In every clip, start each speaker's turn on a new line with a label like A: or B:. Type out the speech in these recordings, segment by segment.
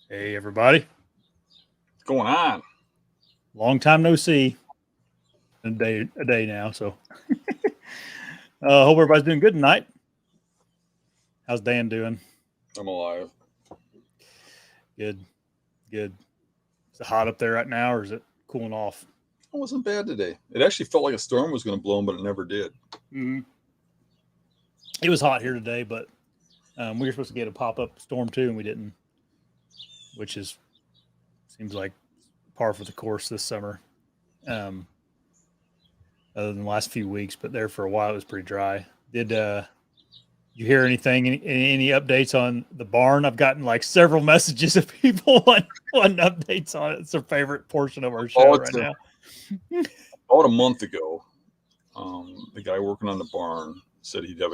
A: Hey, everybody.
B: What's going on?
A: Long time no see. A day now. So, hope everybody's doing good tonight. How's Dan doing?
B: I'm alive.
A: Good. Good. Is it hot up there right now, or is it cooling off?
B: It wasn't bad today. It actually felt like a storm was going to blow, but it never did.
A: Mm-hmm. It was hot here today, but we were supposed to get a pop up storm too, and we didn't, which is seems like par for the course this summer. Um, Other than the last few weeks, but there for a while it was pretty dry. Did you hear anything? Any updates on the barn? I've gotten like several messages of people wanting updates on it. It's their favorite portion of our show
B: Oh,
A: right now.
B: about a month ago, the guy working on the barn said he'd have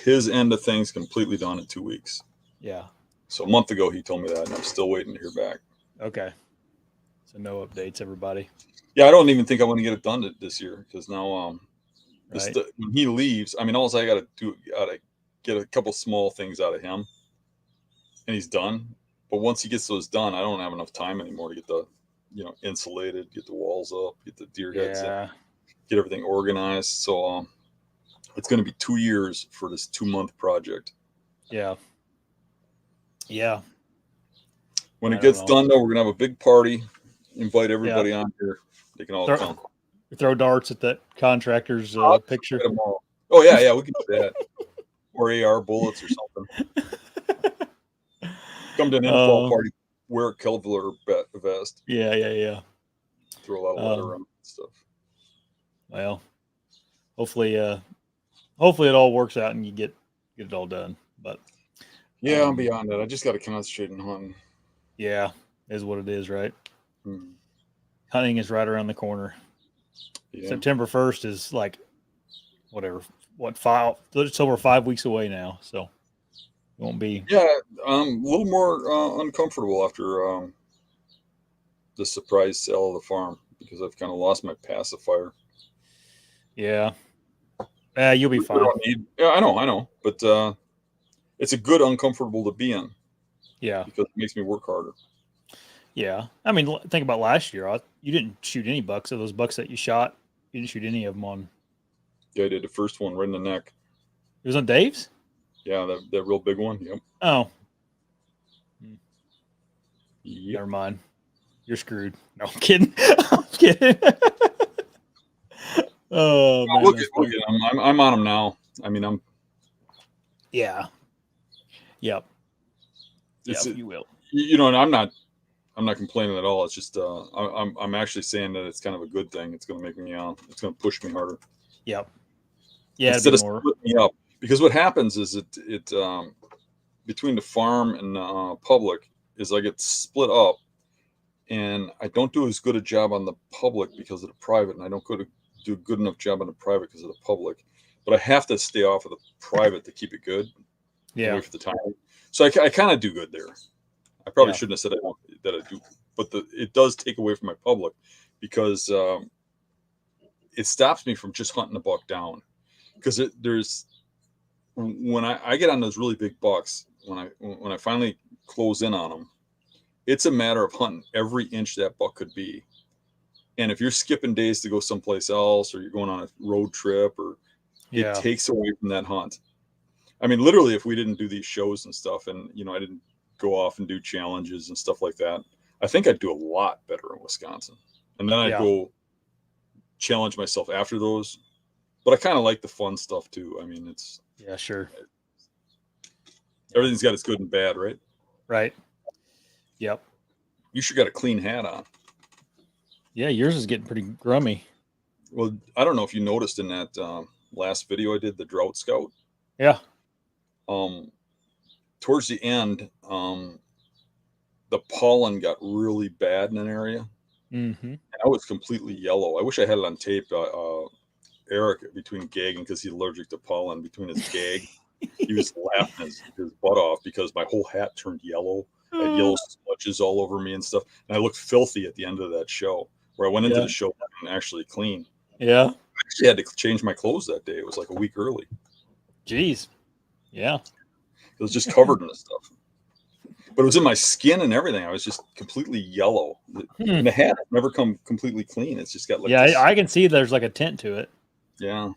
B: his end of things completely done in 2 weeks.
A: Yeah.
B: So a month ago, he told me that, and I'm still waiting to hear back.
A: Okay. So no updates, everybody.
B: Yeah, I don't even think I want to get it done this year because now,
A: Right.
B: when he leaves, I mean, all I got to do, got to get a couple small things out of him, and he's done. But once he gets those done, I don't have enough time anymore to get insulated, get the walls up, get the deer heads in,
A: Yeah.
B: get everything organized. So it's going to be 2 years for this 2 month project.
A: Yeah. Yeah.
B: When
A: I
B: it
A: don't
B: gets
A: know.
B: done, though, we're going to have a big party. Invite
A: Yeah.
B: everybody on here. They can all come.
A: Throw darts at that contractor's
B: I'll just
A: picture.
B: get them all. Oh yeah, we can do that. Or AR bullets or something. Come to an infall party. Wear a Kevlar vest.
A: Yeah. Yeah. Yeah.
B: Throw a lot of leather on stuff.
A: Well, hopefully it all works out and you get it all done. But
B: yeah, I'm beyond that. I just got to concentrate on hunting.
A: Yeah, is what it is, right?
B: Hmm.
A: Hunting is right around the corner.
B: Yeah.
A: September 1st is like whatever, it's over 5 weeks away now, so it won't be.
B: Yeah, a little more uncomfortable after the surprise sale of the farm because I've kind of lost my pacifier.
A: Yeah, you'll be fine.
B: Yeah, I know, but it's a good uncomfortable to be in.
A: Yeah,
B: because it makes me work harder.
A: Yeah, I mean, think about last year. You didn't shoot any bucks. Of those bucks that you shot, you didn't shoot any of them on.
B: Yeah, I did the first one right in the neck.
A: It was on Dave's.
B: Yeah, that real big one. Yep.
A: Oh.
B: Yep.
A: Never mind. You're screwed. No, I'm kidding. I'm kidding. Oh man,
B: look at I'm on them now. I mean, I'm.
A: Yeah. Yep. Yep. You will.
B: And I'm not complaining at all. It's just I'm actually saying that it's kind of a good thing. It's going to make me it's going to push me harder.
A: Yep. Yeah.
B: Instead of splitting me up, because what happens is it between the farm and public is I get split up, and I don't do as good a job on the public because of the private, and I don't do a good enough job on the private because of the public. But I have to stay off of the private to keep it good.
A: Yeah.
B: Wait for the time. So I kind of do good there. I probably shouldn't have said that I do, but it does take away from my public because it stops me from just hunting the buck down. Because when I get on those really big bucks, when I finally close in on them, it's a matter of hunting every inch that buck could be. And if you're skipping days to go someplace else, or you're going on a road trip, it takes away from that hunt. I mean, literally, if we didn't do these shows and stuff, and I didn't go off and do challenges and stuff like that, I think I'd do a lot better in Wisconsin. And then I'd go challenge myself after those. But I kind of like the fun stuff too. I mean, it's
A: sure.
B: Everything's got its good and bad, right?
A: Right. Yep.
B: You sure got a clean hat on.
A: Yeah, yours is getting pretty grummy.
B: Well, I don't know if you noticed in that last video I did, the Drought Scout.
A: Yeah.
B: Towards the end, the pollen got really bad in an area.
A: Mm-hmm.
B: And I was completely yellow. I wish I had it on tape. Eric, between gagging because he's allergic to pollen, between his gag, he was laughing his butt off because my whole hat turned yellow. I had yellow smudges all over me and stuff. And I looked filthy at the end of that show where I went into the show and actually clean.
A: Yeah.
B: I actually had to change my clothes that day. It was like a week early.
A: Jeez. Yeah.
B: It was just covered in this stuff. but it was in my skin and everything. I was just completely yellow. And the hat never come completely clean. It's just got like this.
A: I can see there's like a tint to it.
B: Yeah.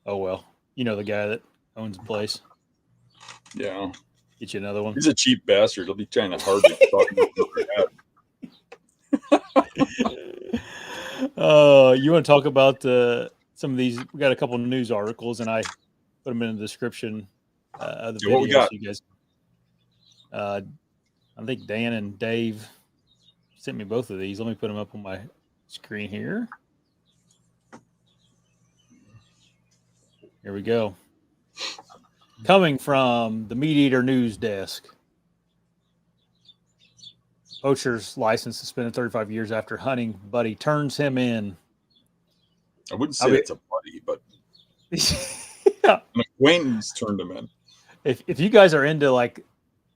A: Oh well, you know the guy that owns the place.
B: Yeah.
A: Get you another one.
B: He's a cheap bastard. He'll be trying to hard to talk
A: about you want to talk about some of these? We got a couple of news articles, and I put them in the description of the video.
B: What we got?
A: So you guys, I think Dan and Dave sent me both of these. Let me put them up on my screen here. Here we go. Coming from the Meat Eater News Desk. Poacher's license suspended 35 years after hunting buddy turns him in.
B: I wouldn't say it's a buddy, but an acquaintance turned him in.
A: If you guys are into like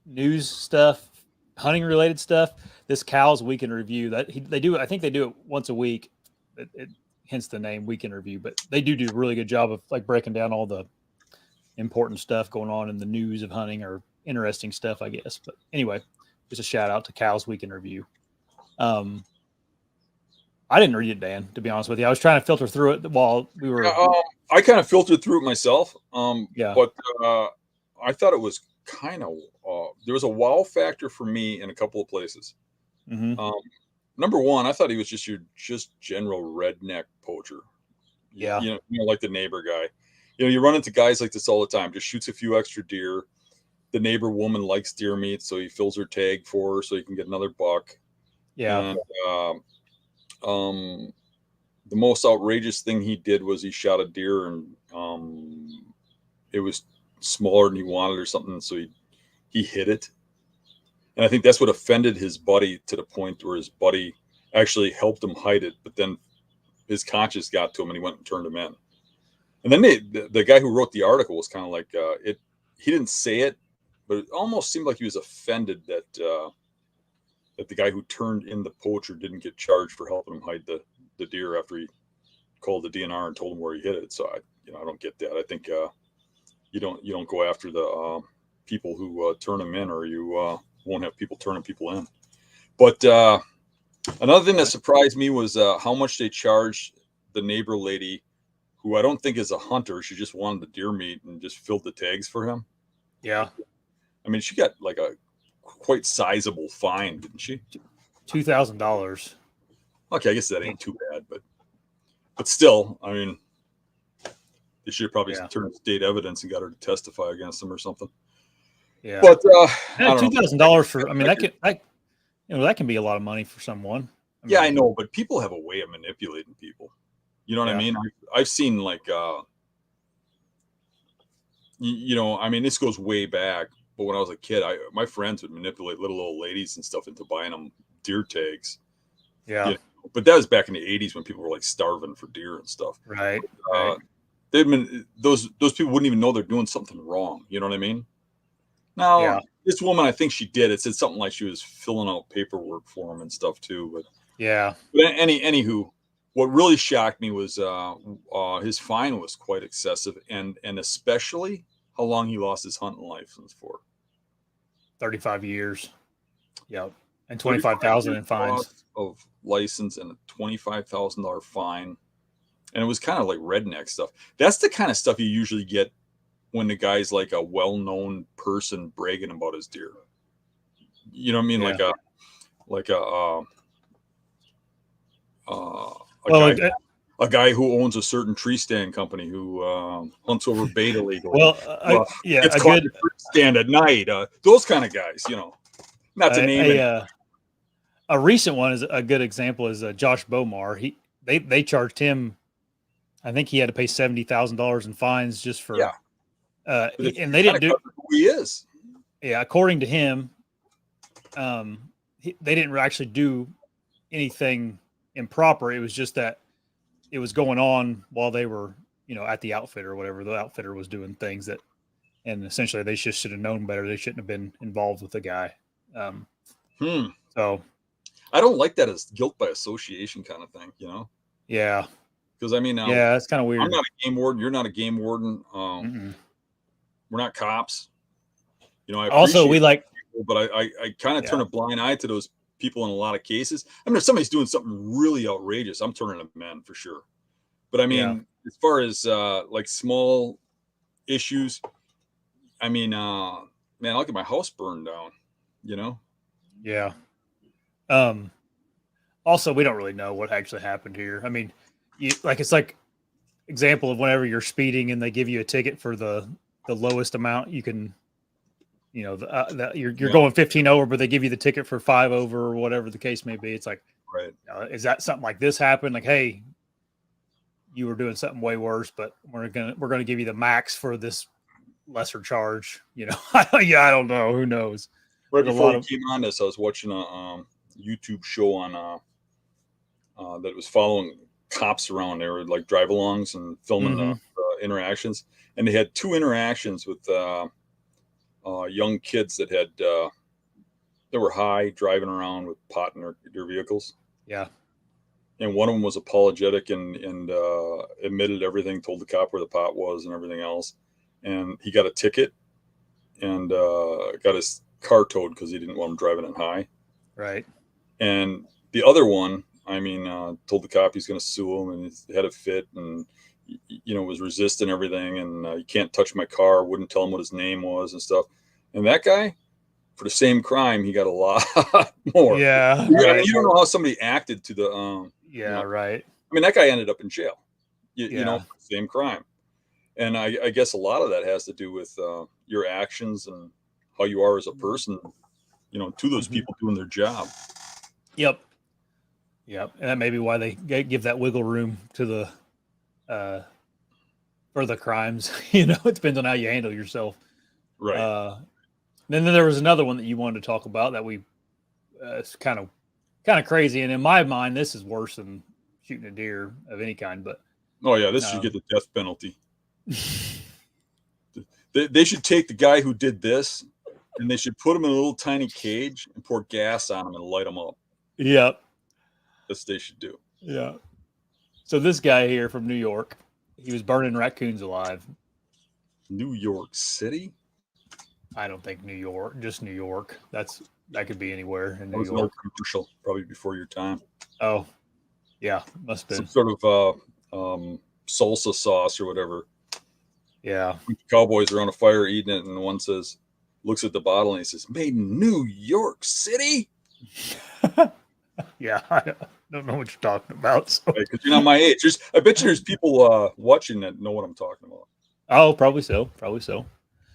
A: news stuff, hunting related stuff, this Cal's Weekend Review they do. I think they do it once a week. Hence the name Weekend Review. But they do a really good job of like breaking down all the important stuff going on in the news of hunting or interesting stuff, I guess. But anyway, just a shout out to Cal's Weekend Review. I didn't read it, Dan, to be honest with you. I was trying to filter through it while we were.
B: I kind of filtered through it myself.
A: Yeah.
B: But I thought it was kind of there was a wow factor for me in a couple of places.
A: Mm-hmm.
B: Number one, I thought he was just your general redneck poacher.
A: Yeah.
B: You know, like the neighbor guy. You know, you run into guys like this all the time. Just shoots a few extra deer. The neighbor woman likes deer meat, so he fills her tag for her so he can get another buck.
A: Yeah.
B: And the most outrageous thing he did was he shot a deer and it was smaller than he wanted or something, so he hit it. And I think that's what offended his buddy to the point where his buddy actually helped him hide it, but then his conscience got to him and he went and turned him in. And then the guy who wrote the article was kind of like he didn't say it, but it almost seemed like he was offended that the guy who turned in the poacher didn't get charged for helping him hide the deer after he called the DNR and told him where he hit it. So I don't get that. I think you don't go after the people who turn them in, or you won't have people turning people in. But another thing that surprised me was how much they charged the neighbor lady, who I don't think is a hunter. She just wanted the deer meat and just filled the tags for him.
A: Yeah.
B: I mean, she got like a quite sizable fine, didn't she?
A: $2,000.
B: Okay, I guess that ain't too bad, but still, I mean, they should have probably turned state evidence and got her to testify against him or something.
A: Yeah.
B: But
A: $2,000 for, I mean, that can be a lot of money for someone.
B: I know, but people have a way of manipulating people. You know what I mean? I've seen like, I mean, this goes way back, but when I was a kid, my friends would manipulate little old ladies and stuff into buying them deer tags.
A: Yeah.
B: But that was back in the 80s when people were like starving for deer and stuff.
A: Right.
B: Those people wouldn't even know they're doing something wrong. You know what I mean? Now, this woman, I think she did. It said something like she was filling out paperwork for him and stuff too. But anywho, what really shocked me was his fine was quite excessive, and especially how long he lost his hunting license for.
A: 35 years. Yep. And $25,000 in fines
B: of license and a $25,000 fine. And it was kind of like redneck stuff. That's the kind of stuff you usually get when the guy's like a well-known person bragging about his deer. You know what I mean? Yeah. A guy who owns a certain tree stand company who hunts over bait illegally. It's caught a tree stand at night. Those kind of guys, not to name it.
A: A recent one is a good example is Josh Bomar. They charged him. I think he had to pay $70,000 in fines just for. And they didn't do
B: who he is.
A: Yeah, according to him, they didn't actually do anything improper. It was just that it was going on while they were, at the outfitter or whatever. The outfitter was doing things that, and essentially they just should have known better. They shouldn't have been involved with the guy. So
B: I don't like that as guilt by association kind of thing,
A: Yeah.
B: Because I mean,
A: it's kind of weird.
B: I'm not a game warden. You're not a game warden. We're not cops. You know, I
A: Also, we
B: appreciate
A: like,
B: people, but I kind of turn
A: yeah,
B: a blind eye to those people in a lot of cases. I mean, if somebody's doing something really outrageous, I'm turning them in for sure. But I
A: yeah,
B: mean, as far as like small issues, I mean, man, look at my house burned down. You know,
A: yeah. Um, Also, we don't really know what actually happened here. I mean, it's like example of whenever you're speeding and they give you a ticket for the lowest amount you can, you're
B: yeah,
A: going 15 over, but they give you the ticket for 5 over or whatever the case may be. It's like,
B: right.
A: is that something like this happened? Like, hey, you were doing something way worse, but we're gonna give you the max for this lesser charge. Yeah, I don't know. Who knows?
B: Right
A: There's a
B: before
A: lot
B: we
A: of
B: came on this, I was watching a YouTube show on that was following cops around. They were like drive-alongs and filming
A: hmm
B: the interactions, and they had two interactions with young kids that had they were high, driving around with pot in their vehicles.
A: yeah,
B: And one of them was apologetic and admitted everything, told the cop where the pot was and everything else, and he got a ticket and got his car towed because he didn't want him driving it high.
A: right,
B: And the other one, I mean, told the cop he's going to sue him, and he had a fit, and was resisting everything, and you can't touch my car. Wouldn't tell him what his name was and stuff. And that guy, for the same crime, he got a lot more.
A: yeah,
B: I mean,
A: right,
B: you don't know how somebody acted to the,
A: yeah, right,
B: I mean, that guy ended up in jail.
A: yeah,
B: For the same crime. And I guess a lot of that has to do with your actions and how you are as a person, to those
A: hmm
B: people doing their job.
A: yep, yep, and that may be why they give that wiggle room to the uh, for the crimes. It depends on how you handle yourself.
B: Right.
A: Uh, then there was another one that you wanted to talk about that it's kind of crazy, and in my mind, this is worse than shooting a deer of any kind. But
B: Oh, yeah. This should
A: um,
B: get the death penalty. They should take the guy who did this and they should put him in a little tiny cage and pour gas on him and light him up.
A: yep,
B: That's what they should do.
A: yeah. So this guy here from New York, he was burning raccoons alive.
B: New York City?
A: I don't think New York, just New York. That could be anywhere in
B: That
A: New
B: was an old
A: York.
B: commercial, probably before your time.
A: Oh, yeah, must have
B: Some
A: been.
B: sort of salsa sauce or whatever.
A: Yeah,
B: Cowboys are on a fire eating it, and one looks at the bottle and he says, "Made in New York City."
A: yeah. I don't know what you're talking about. So.
B: Because you're not my age. I bet you there's people watching that know what I'm talking about.
A: Oh, probably so. Probably so.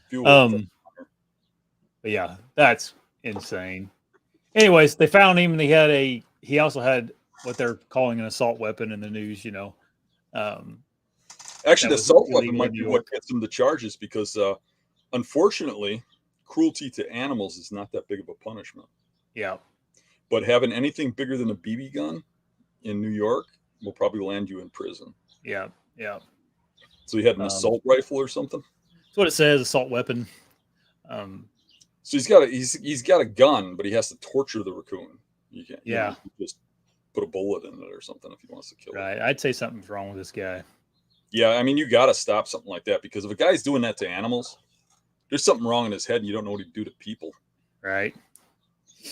B: Few old
A: But yeah, that's insane. Anyways, they found him, and he also had what they're calling an assault weapon in the news.
B: Actually,
A: That
B: the
A: was
B: assault weapon
A: illegal in
B: might
A: New
B: be what
A: York.
B: gets them the charges because, unfortunately, cruelty to animals is not that big of a punishment.
A: Yeah,
B: But having anything bigger than a BB gun in New York will probably land you in prison.
A: yeah, yeah.
B: So he had an
A: Um,
B: assault rifle or something.
A: that's what it says, assault weapon. Um,
B: So he's got a gun, but he has to torture the raccoon. You can't,
A: yeah,
B: just put a bullet in it or something if he wants to kill it.
A: right. I'd say something's wrong with this guy.
B: Yeah, I mean, you got to stop something like that because if a guy's doing that to animals, there's something wrong in his head and you don't know what he'd do to people.
A: Right.
B: I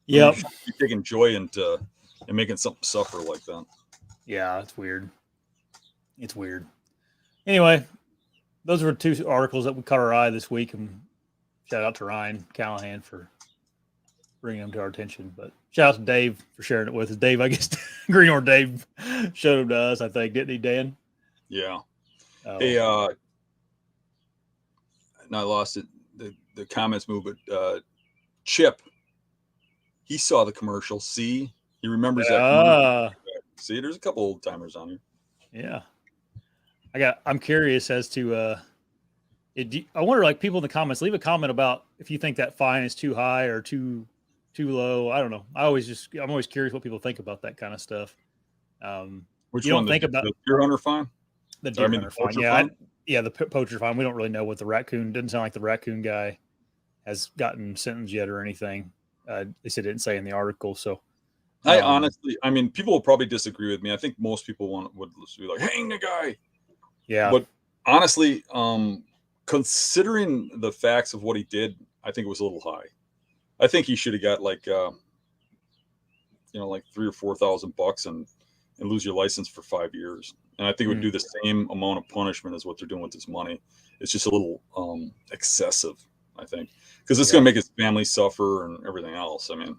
B: mean,
A: Yep.
B: you should be taking joy into and making something suffer like that.
A: Yeah, it's weird. It's weird. Anyway, those were two articles that we caught our eye this week, and shout out to Ryan Callahan for bringing them to our attention. But shout out to Dave for sharing it with us. Dave, I guess Greenhorn Dave showed them to us, I think, didn't he, Dan?
B: Yeah.
A: Oh.
B: Hey, and I lost it. The comments move, but Chip, he saw the commercial. See, he remembers that commercial. See, there's a couple old timers on here.
A: Yeah. I'm curious as to I wonder, like, people in the comments, leave a comment about if you think that fine is too high or too low. I don't know. I'm always curious what people think about that kind of stuff.
B: Which
A: you
B: one?
A: don't think about
B: the deer hunter fine?
A: the deer hunter
B: the
A: fine.
B: poacher
A: Yeah,
B: fine?
A: the poacher fine. We don't really know what the raccoon. Didn't sound like the raccoon guy has gotten sentenced yet or anything. They said it didn't say in the article. So
B: I honestly, I mean, people will probably disagree with me. I think most people would be like, hang the guy.
A: Yeah.
B: But honestly, considering the facts of what he did, I think it was a little high. I think he should have got like, like $3,000 or $4,000 and lose your license for 5 years. And I think it would do the same amount of punishment as what they're doing with this money. It's just a little excessive, I think, because it's going to make his family suffer and everything else. I mean,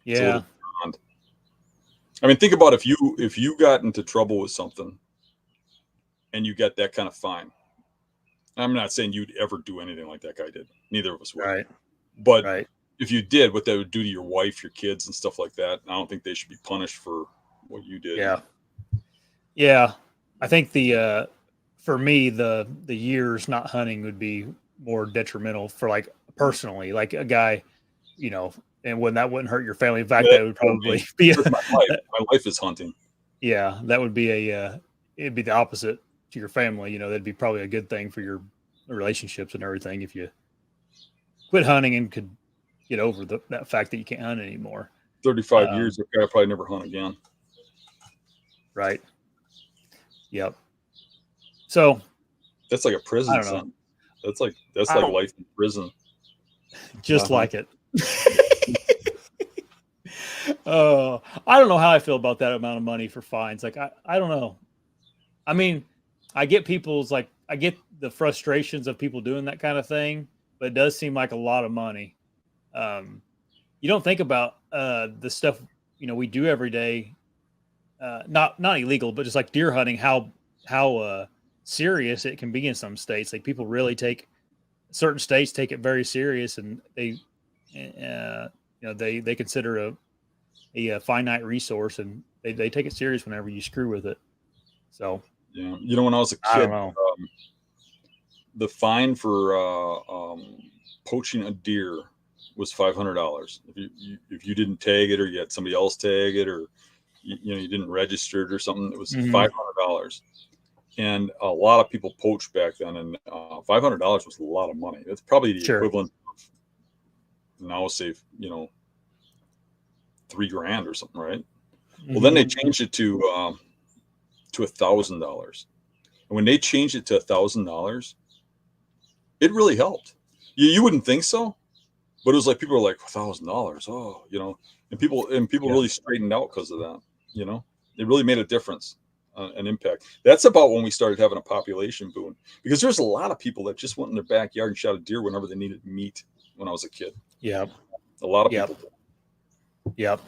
B: it's a little beyond. I mean, think about if you got into trouble with something and you get that kind of fine. I'm not saying you'd ever do anything like that guy did. Neither of us would.
A: Right.
B: But if you did, what that would do to your wife, your kids, and stuff like that, I don't think they should be punished for what you did.
A: Yeah. Yeah. I think for me, the years not hunting would be more detrimental for like personally, like a guy, and when that wouldn't hurt your family. In fact, that would probably be
B: my life is hunting.
A: Yeah. That would be it'd be the opposite to your family. That'd be probably a good thing for your relationships and everything if you quit hunting and could get over that fact that you can't hunt anymore.
B: 35 years, okay, I'll probably never hunt again.
A: Right. Yep. So
B: that's like a prison sentence. That's like life in prison.
A: Just like it. I don't know how I feel about that amount of money for fines. Like I don't know. I mean, I get I get the frustrations of people doing that kind of thing, but it does seem like a lot of money. You don't think about the stuff we do every day, not illegal, but just like deer hunting. How serious it can be in some states. Like people really certain states take it very serious, and they they consider a finite resource, and they take it serious whenever you screw with it. So
B: yeah, when I was a kid, the fine for poaching a deer was $500. If you didn't tag it, or you had somebody else tag it, or you didn't register it or something, it was $500. And a lot of people poached back then, and $500 was a lot of money. It's probably the equivalent of now, say, $3,000 or something, right? Well, then they changed it to $1,000. And when they changed it to $1,000, it really helped. You wouldn't think so, but it was like people were like $1,000, and people really straightened out because of that. It really made a difference, an impact. That's about when we started having a population boom, because there's a lot of people that just went in their backyard and shot a deer whenever they needed meat. When I was a kid, a lot of people did.
A: Yep.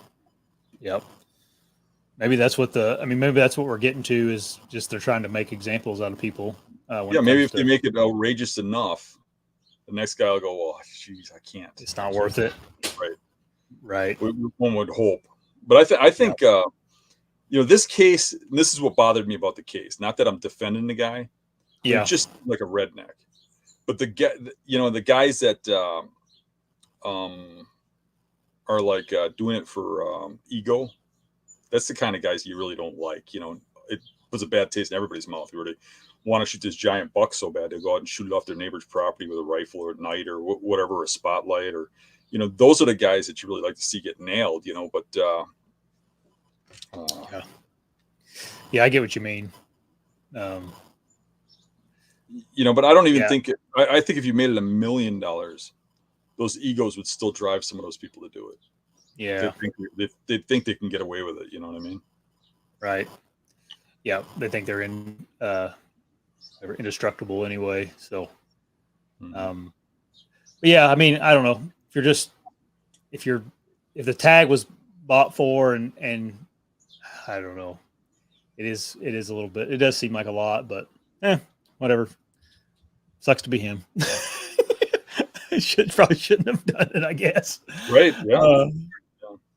A: Maybe that's what we're getting to, is just they're trying to make examples out of people.
B: Maybe if they make it outrageous enough, the next guy will go, well, geez, I can't.
A: It's not worth it. Right.
B: One would hope. But I think, this case, and this is what bothered me about the case. Not that I'm defending the guy. Yeah. He's just like a redneck. But the guys that are like doing it for ego, that's the kind of guys you really don't like. It puts a bad taste in everybody's mouth where they want to shoot this giant buck so bad they go out and shoot it off their neighbor's property with a rifle or at night or whatever, a spotlight, or those are the guys that you really like to see get nailed. But
A: yeah, I get what you mean.
B: But I don't even think I think if you made it $1 million, those egos would still drive some of those people to do it.
A: Yeah,
B: they think they can get away with it. You know what I mean? Right.
A: Yeah, they think they're they're indestructible anyway. So, yeah, I mean, I don't know if the tag was bought for, and I don't know, it is a little bit. It does seem like a lot, but whatever. Sucks to be him. Probably shouldn't have done it, I guess.
B: Right. Yeah.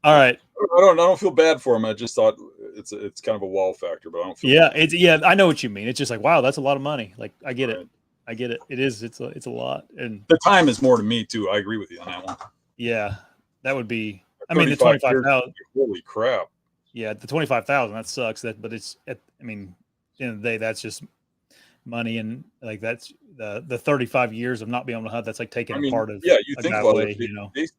A: All right.
B: I don't feel bad for him. I just thought it's kind of a wow factor, but I don't feel
A: bad. I know what you mean. It's just like, wow, that's a lot of money. Like, I get it. It is. It's a lot. And
B: the time is more to me too. I agree with you on that one.
A: Yeah. That would be, I mean, the 25,000.
B: Holy crap.
A: Yeah. The 25,000, that sucks. But it's, at the end of the day, that's just money. And like, that's the 35 years of not being able to hunt. That's like taking a part of.
B: Yeah. You think about
A: away,
B: it.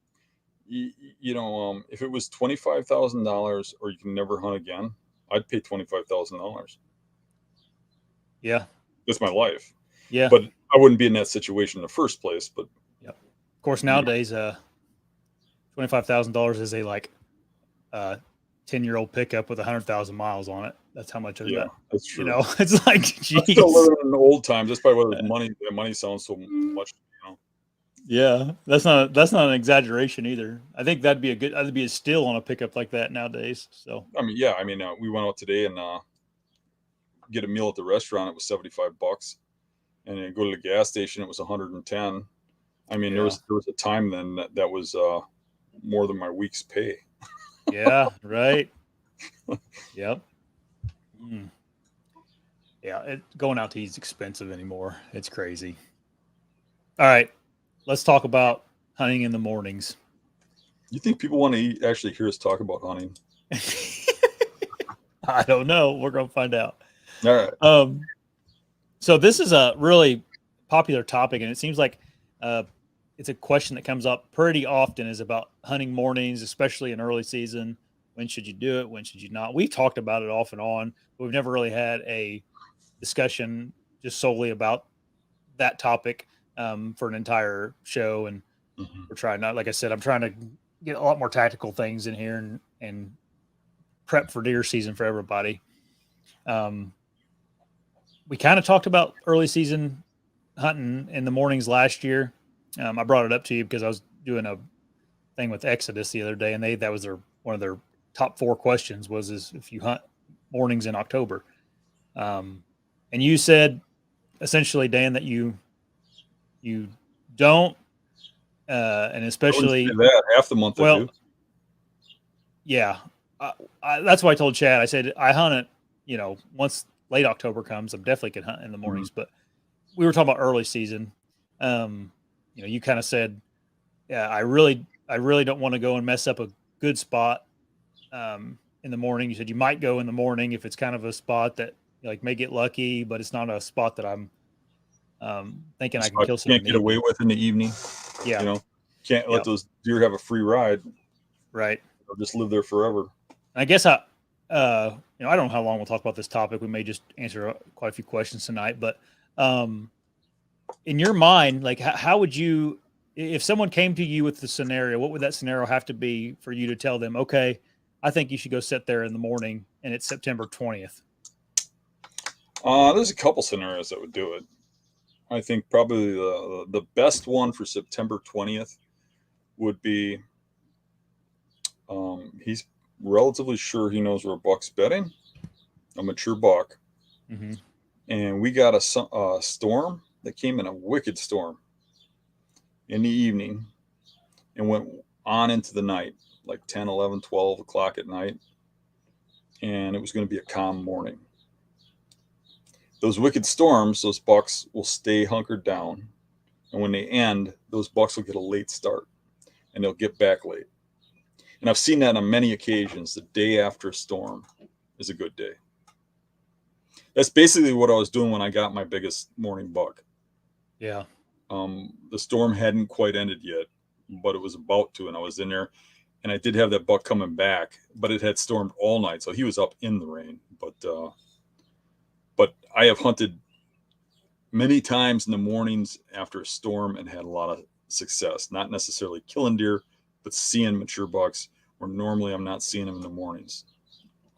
B: If it was $25,000 or you can never hunt again, I'd pay $25,000.
A: Yeah.
B: That's my life.
A: Yeah.
B: But I wouldn't be in that situation in the first place. But
A: yep. Of course, nowadays, $25,000 is a 10-year-old pickup with 100,000 miles on it. That's how much of that.
B: That's true.
A: It's like,
B: I'm still living in the old times. That's probably why the money sounds so much.
A: Yeah, that's not an exaggeration either. I think that'd be a steal on a pickup like that nowadays. So
B: I mean, yeah, I mean, we went out today and get a meal at the restaurant. It was $75, and then go to the gas station. It was 110. I mean, there was a time then that was more than my week's pay.
A: Yeah, right. Yep. Mm. Yeah, going out to eat is expensive anymore. It's crazy. All right, let's talk about hunting in the mornings.
B: You think people want to actually hear us talk about hunting?
A: I don't know. We're going to find out.
B: All right.
A: So this is a really popular topic, and it seems like it's a question that comes up pretty often is about hunting mornings, especially in early season. When should you do it? When should you not? We've talked about it off and on, but we've never really had a discussion just solely about that topic for an entire show. And we're trying not, like I said, I'm trying to get a lot more tactical things in here and prep for deer season for everybody. We kind of talked about early season hunting in the mornings last year. I brought it up to you because I was doing a thing with Exodus the other day, and that was one of their top 4 questions is if you hunt mornings in October. And you said essentially, Dan, that you don't, and especially
B: that half the month.
A: Well, yeah, that's why I told Chad. I said I hunt it. Once late October comes, I'm definitely can hunt in the mornings. But we were talking about early season. You kind of said, yeah, I really don't want to go and mess up a good spot in the morning. You said you might go in the morning if it's kind of a spot that may get lucky, but it's not a spot that I'm thinking I can kill something.
B: Can't get away with in the evening.
A: Yeah.
B: Can't let those deer have a free ride.
A: Right.
B: They'll just live there forever.
A: I guess I don't know how long we'll talk about this topic. We may just answer quite a few questions tonight, but in your mind, how would you, if someone came to you with the scenario, what would that scenario have to be for you to tell them, okay, I think you should go sit there in the morning and it's September 20th?
B: There's a couple scenarios that would do it. I think probably the best one for September 20th would be he's relatively sure he knows where a buck's bedding, a mature buck.
A: Mm-hmm.
B: And we got a storm that came in, a wicked storm in the evening and went on into the night, like 10, 11, 12 o'clock at night. And it was going to be a calm morning. Those wicked storms, those bucks will stay hunkered down. And when they end, those bucks will get a late start and they'll get back late. And I've seen that on many occasions. The day after a storm is a good day. That's basically what I was doing when I got my biggest morning buck.
A: Yeah.
B: The storm hadn't quite ended yet, but it was about to. And I was in there and I did have that buck coming back, but it had stormed all night. So he was up in the rain. But I have hunted many times in the mornings after a storm and had a lot of success, not necessarily killing deer, but seeing mature bucks where normally I'm not seeing them in the mornings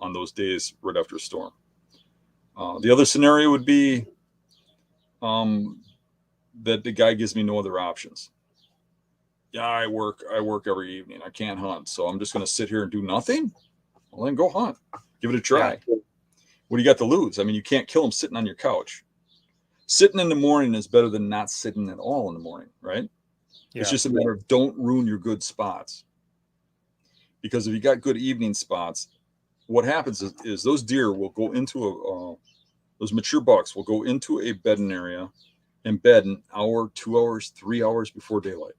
B: on those days right after a storm. The other scenario would be that the guy gives me no other options. Yeah, I work every evening. I can't hunt. So I'm just going to sit here and do nothing. Well, then go hunt. Give it a try. Yeah. What do you got to lose? I mean, you can't kill them sitting on your couch. Sitting in the morning is better than not sitting at all in the morning, right? Yeah. It's just a matter of don't ruin your good spots. Because if you got good evening spots, what happens is those deer will go into those mature bucks will go into a bedding area and bed an hour, 2 hours, 3 hours before daylight.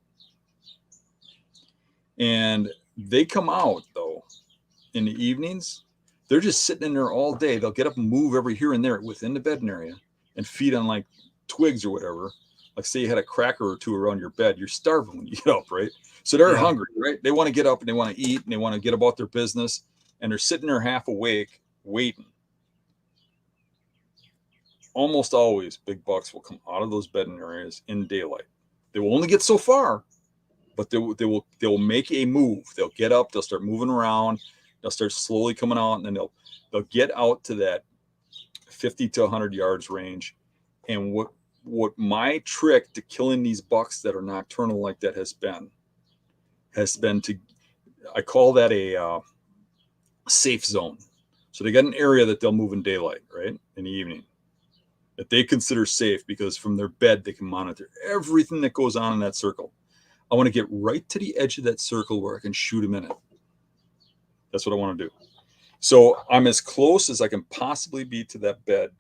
B: And they come out, though, in the evenings. They're just sitting in there all day. They'll get up and move every here and there within the bedding area and feed on like twigs or whatever. Like say you had a cracker or two around your bed. You're starving when you get up, right? So they're hungry, right? They want to get up and they want to eat and they want to get about their business. And they're sitting there half awake waiting. almost always big bucks will come out of those bedding areas in daylight. They will only get so far, but they will make a move. They'll get up, they'll start moving around, they'll start slowly coming out, and then they'll get out to that 50 to 100 yards range. And what my trick to killing these bucks that are nocturnal like that has been to, I call that a safe zone. So they got an area that they'll move in daylight, right, in the evening, that they consider safe because from their bed they can monitor everything that goes on in that circle. I want to get right to the edge of that circle where I can shoot them in it. That's what I want to do. So I'm as close as I can possibly be to that bed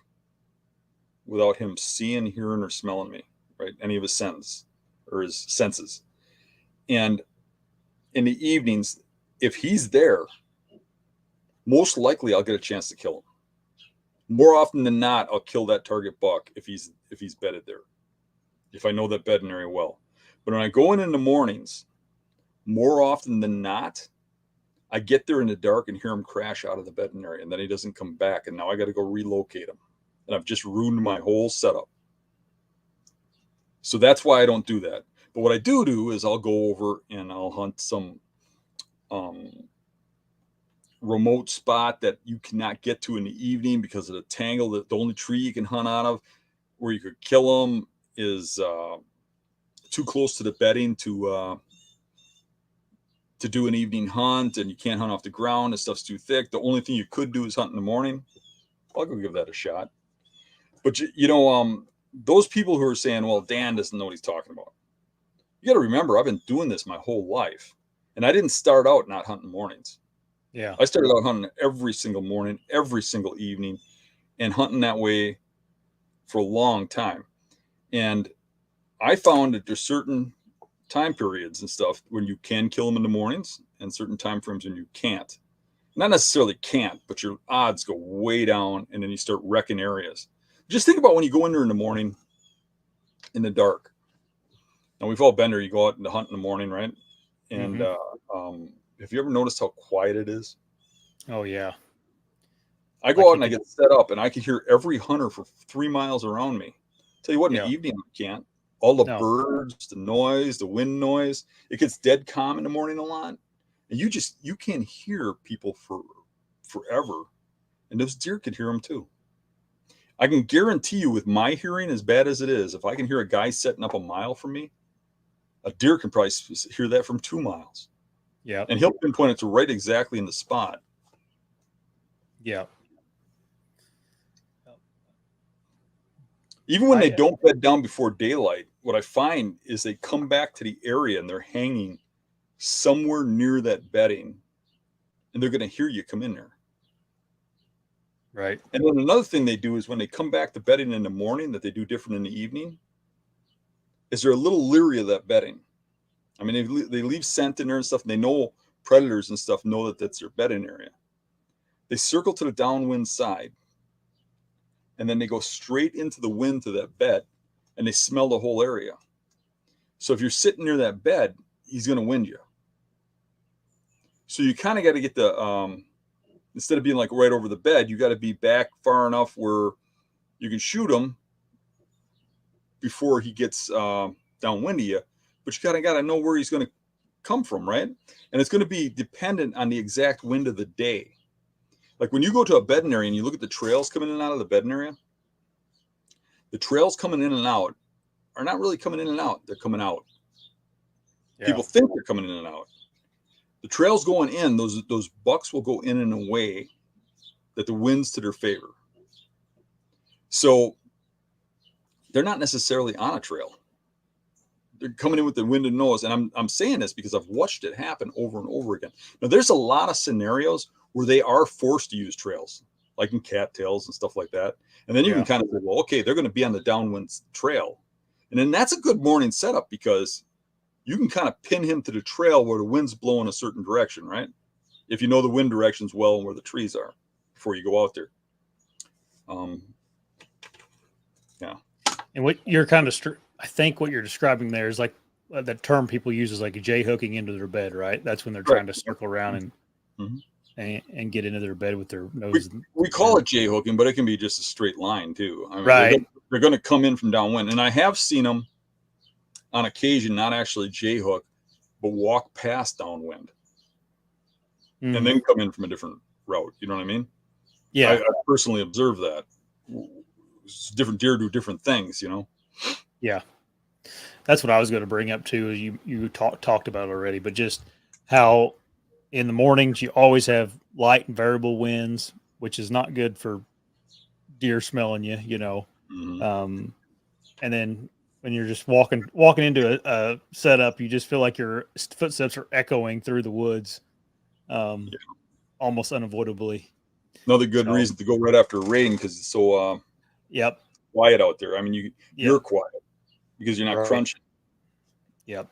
B: without him seeing, hearing, or smelling me, right? Any of his senses. And in the evenings, if he's there, most likely I'll get a chance to kill him. More often than not, I'll kill that target buck if he's bedded there, if I know that bedding area well. But when I go in the mornings, more often than not, I get there in the dark and hear him crash out of the bedding area, and then he doesn't come back, and now I got to go relocate him, and I've just ruined my whole setup. So that's why I don't do that. But what I do is I'll go over and I'll hunt some remote spot that you cannot get to in the evening because of the tangle. The only tree you can hunt out of where you could kill them is too close to the bedding to do an evening hunt, and you can't hunt off the ground. The stuff's too thick. The only thing you could do is hunt in the morning. I'll go give that a shot. But those people who are saying, well, Dan doesn't know what he's talking about. You got to remember, I've been doing this my whole life, and I didn't start out not hunting mornings.
A: Yeah.
B: I started out hunting every single morning, every single evening, and hunting that way for a long time. And I found that there's certain time periods and stuff when you can kill them in the mornings and certain time frames when you can't. Not necessarily can't, but your odds go way down, and then you start wrecking areas. Just think about when you go in there in the morning in the dark. Now, we've all been there. You go out and hunt in the morning, right? And have you ever noticed how quiet it is?
A: Oh, yeah.
B: I go out and I get set up, and I can hear every hunter for 3 miles around me. Tell you what, in the evening, I can't. All the birds, the noise, the wind noise, it gets dead calm in the morning a lot. And you can't hear people for forever. And those deer could hear them too. I can guarantee you, with my hearing as bad as it is, if I can hear a guy setting up a mile from me, a deer can probably hear that from 2 miles.
A: Yeah.
B: And he'll pinpoint it to right exactly in the spot.
A: Yeah.
B: Even when they don't bed down before daylight, what I find is they come back to the area and they're hanging somewhere near that bedding, and they're going to hear you come in there.
A: Right.
B: And then another thing they do is when they come back to bedding in the morning that they do different in the evening, is they're a little leery of that bedding. I mean, they leave scent in there and stuff, and they know predators and stuff know that that's their bedding area. They circle to the downwind side, and then they go straight into the wind to that bed, and they smell the whole area. So if you're sitting near that bed, he's going to wind you. So you kind of got to get the, instead of being like right over the bed, you got to be back far enough where you can shoot him before he gets downwind of you. But you kind of got to know where he's going to come from, right? And it's going to be dependent on the exact wind of the day. Like when you go to a bedding area and you look at the trails coming in and out of the bedding area, the trails coming in and out are not really coming in and out. They're coming out. Yeah. People think they're coming in and out. The trails going in, those bucks will go in a way that the wind's to their favor. So they're not necessarily on a trail. They're coming in with the wind and nose. And I'm saying this because I've watched it happen over and over again. Now, there's a lot of scenarios where they are forced to use trails, like in cattails and stuff like that. And then you can kind of say, well, okay, they're going to be on the downwind trail. And then that's a good morning setup because you can kind of pin him to the trail where the wind's blowing a certain direction, right? If you know the wind directions well and where the trees are before you go out there. Yeah.
A: And what you're kind of, I think what you're describing there is like the term people use is like J hooking into their bed, right? That's when they're trying to circle around and.
B: Mm-hmm.
A: and get into their bed with their
B: We,
A: nose.
B: we call it J hooking, but it can be just a straight line too. I mean,
A: Right.
B: they're going to come in from downwind, and I have seen them on occasion not actually J hook, but walk past downwind
A: Mhm.
B: and then come in from a different route. You know what I mean?
A: Yeah.
B: I personally observed that. Different deer do different things, you know?
A: Yeah. That's what I was going to bring up too. You talked about it already, but just how in the mornings you always have light and variable winds, which is not good for deer smelling you, you know.
B: Mm-hmm.
A: And then when you're just walking into a setup, you just feel like your footsteps are echoing through the woods,
B: Yeah.
A: almost unavoidably.
B: Another good
A: So,
B: reason to go right after rain because it's so
A: yep,
B: quiet out there. I mean, you're
A: yep,
B: quiet because you're not
A: right,
B: crunching.
A: yep.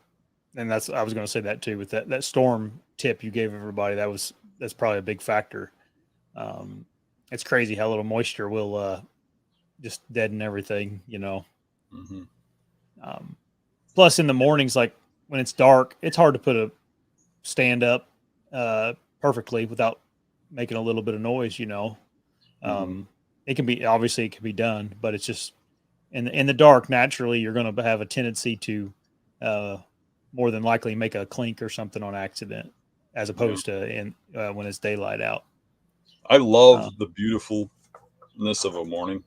A: And I was going to say that too with that storm tip you gave everybody. That's probably a big factor. Um, it's crazy how little moisture will just deaden everything, you know.
B: Mm-hmm.
A: Um, Plus, in the mornings, like when it's dark, it's hard to put a stand up perfectly without making a little bit of noise, you know.
B: Mm-hmm.
A: It can be obviously it can be done, but it's just in the dark. Naturally, you're going to have a tendency to uh, more than likely make a clink or something on accident, as
B: Yeah.
A: opposed to in when it's daylight out.
B: I love
A: Uh,
B: the beautifulness of a morning.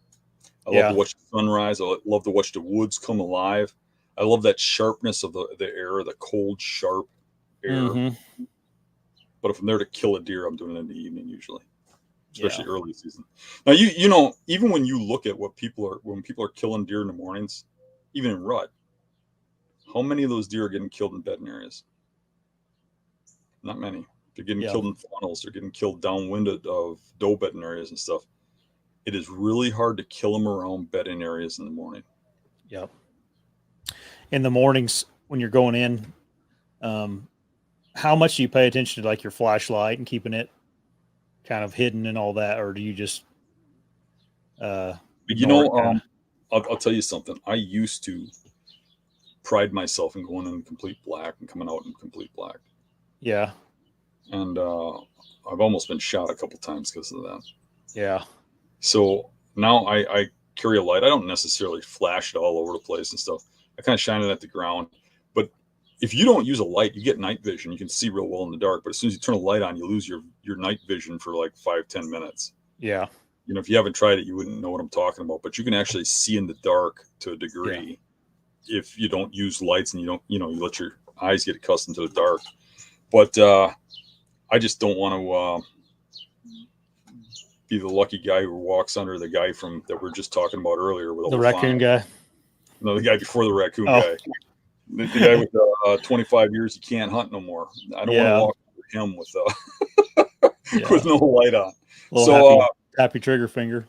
B: I love to
A: yeah,
B: watch the sunrise. I love to watch the woods come alive. I love that sharpness of the air, the cold, sharp air.
A: hmm,
B: But if I'm there to kill a deer, I'm doing it in the evening usually,
A: yeah,
B: especially early season. Now you know even when you look at when people are killing deer in the mornings, even in rut, how many of those deer are getting killed in bedding areas? Not many. They're getting
A: yeah,
B: killed in funnels. They're getting killed downwind of doe bedding areas and stuff. It is really hard to kill them around bedding areas in the morning.
A: yeah. In the mornings when you're going in, um, how much do you pay attention to like your flashlight and keeping it kind of hidden and all that, or do you just
B: But you
A: ignore
B: know,
A: it? Kind of.
B: I'll tell you something. I used to pride myself in going in complete black and coming out in complete black,
A: Yeah,
B: and I've almost been shot a couple times because of that.
A: yeah,
B: So now I carry a light. I don't necessarily flash it all over the place and stuff. I kind of shine it at the ground. But if you don't use a light, you get night vision. You can see real well in the dark. But as soon as you turn a light on, you lose your night vision for like 5-10 minutes.
A: yeah,
B: You know, if you haven't tried it, you wouldn't know what I'm talking about. But you can actually see in the dark to a
A: yeah,
B: degree if you don't use lights and you let your eyes get accustomed to the dark. But I just don't want to be the lucky guy who walks under the guy from that we are just talking about earlier with all
A: the
B: the fine.
A: raccoon guy.
B: No, the guy before the raccoon
A: Oh,
B: guy. The guy with 25 years, he can't hunt no more. I don't want to
A: yeah,
B: walk with him with
A: yeah.
B: with no light on.
A: Little
B: So
A: happy trigger finger.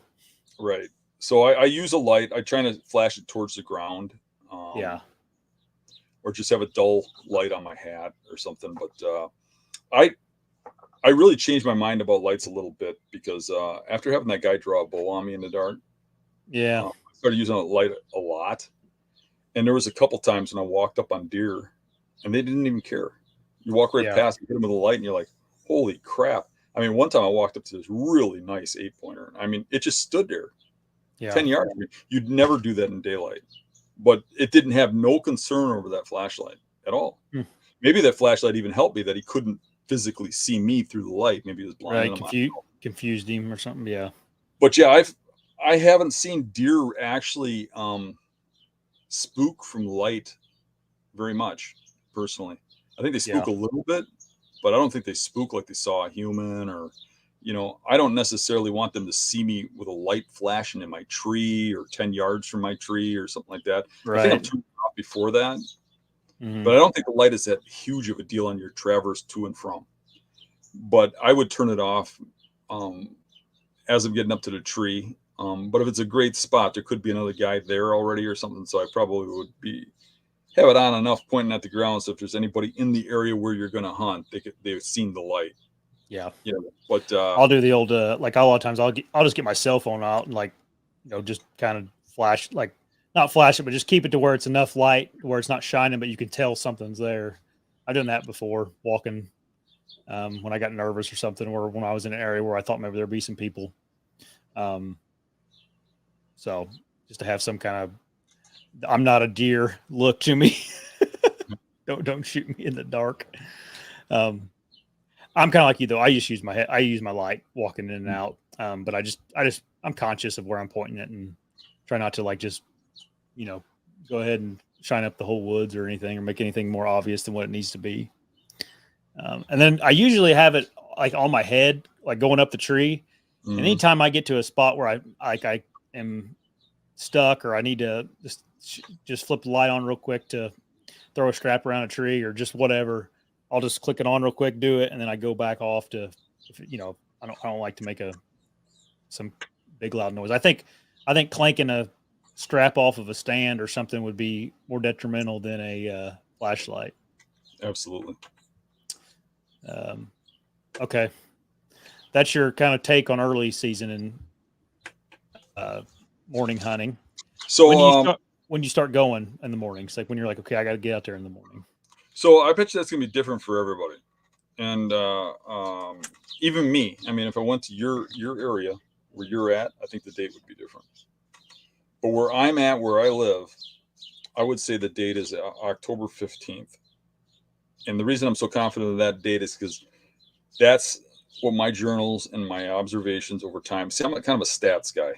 B: right. So I use a light. I try to flash it towards the ground,
A: Yeah,
B: or just have a dull light on my hat or something. But I I really changed my mind about lights a little bit because after having that guy draw a bow on me in the dark,
A: yeah,
B: I started using a light a lot. And there was a couple times when I walked up on deer, and they didn't even care. You walk right
A: yeah,
B: past, you hit them with a light, and you're like, "Holy crap!" I mean, one time I walked up to this really nice 8-pointer. I mean, it just stood there,
A: yeah,
B: 10 yards from me. You'd never do that in daylight, but it didn't have no concern over that flashlight at all.
A: hmm.
B: Maybe that flashlight even helped me that he couldn't physically see me through the light. Maybe he was blinding
A: Right.
B: him.
A: Confused him or something. Yeah,
B: But yeah, I haven't seen deer actually spook from light very much personally. I think they
A: yeah,
B: spook a little bit, but I don't think they spook like they saw a human or, I don't necessarily want them to see me with a light flashing in my tree or 10 yards from my tree or something like that. I think I'm
A: right.
B: turned off before that,
A: Hmm.
B: but I don't think the light is that huge of a deal on your traverse to and from. But I would turn it off um, as I'm getting up to the tree. But if it's a great spot, there could be another guy there already or something. So I probably would have it on enough pointing at the ground so if there's anybody in the area where you're going to hunt they've seen the light,
A: Yeah.
B: but
A: I'll do the old like a lot of times I'll just get my cell phone out and like just kind of flash like not flash it but just keep it to where it's enough light where it's not shining but you can tell something's there. I've done that before walking when I got nervous or something, or when I was in an area where I thought maybe there'd be some people. So just to have some kind of I'm not a deer look to me. Don't shoot me in the dark. I'm kind of like you though. I just use my head. I use my light walking in and out. But I'm conscious of where I'm pointing it and try not to like just, go ahead and shine up the whole woods or anything or make anything more obvious than what it needs to be. And then I usually have it like on my head, like going up the tree. And anytime I get to a spot where I am stuck or I need to just flip the light on real quick to throw a strap around a tree or just whatever, I'll just click it on real quick, do it, and then I go back off to, I don't like to make some big loud noise. I think clanking a strap off of a stand or something would be more detrimental than a flashlight.
B: Absolutely.
A: Okay, that's your kind of take on early season and morning hunting.
B: So
A: when you start going in the mornings, like when you're like, okay, I got to get out there in the morning.
B: So I bet you that's gonna be different for everybody, and even me. I mean, if I went to your area where you're at, I think the date would be different. But where I'm at, where I live, I would say the date is October 15th. And the reason I'm so confident of that date is because that's what my journals and my observations over time. See, I'm kind of a stats guy.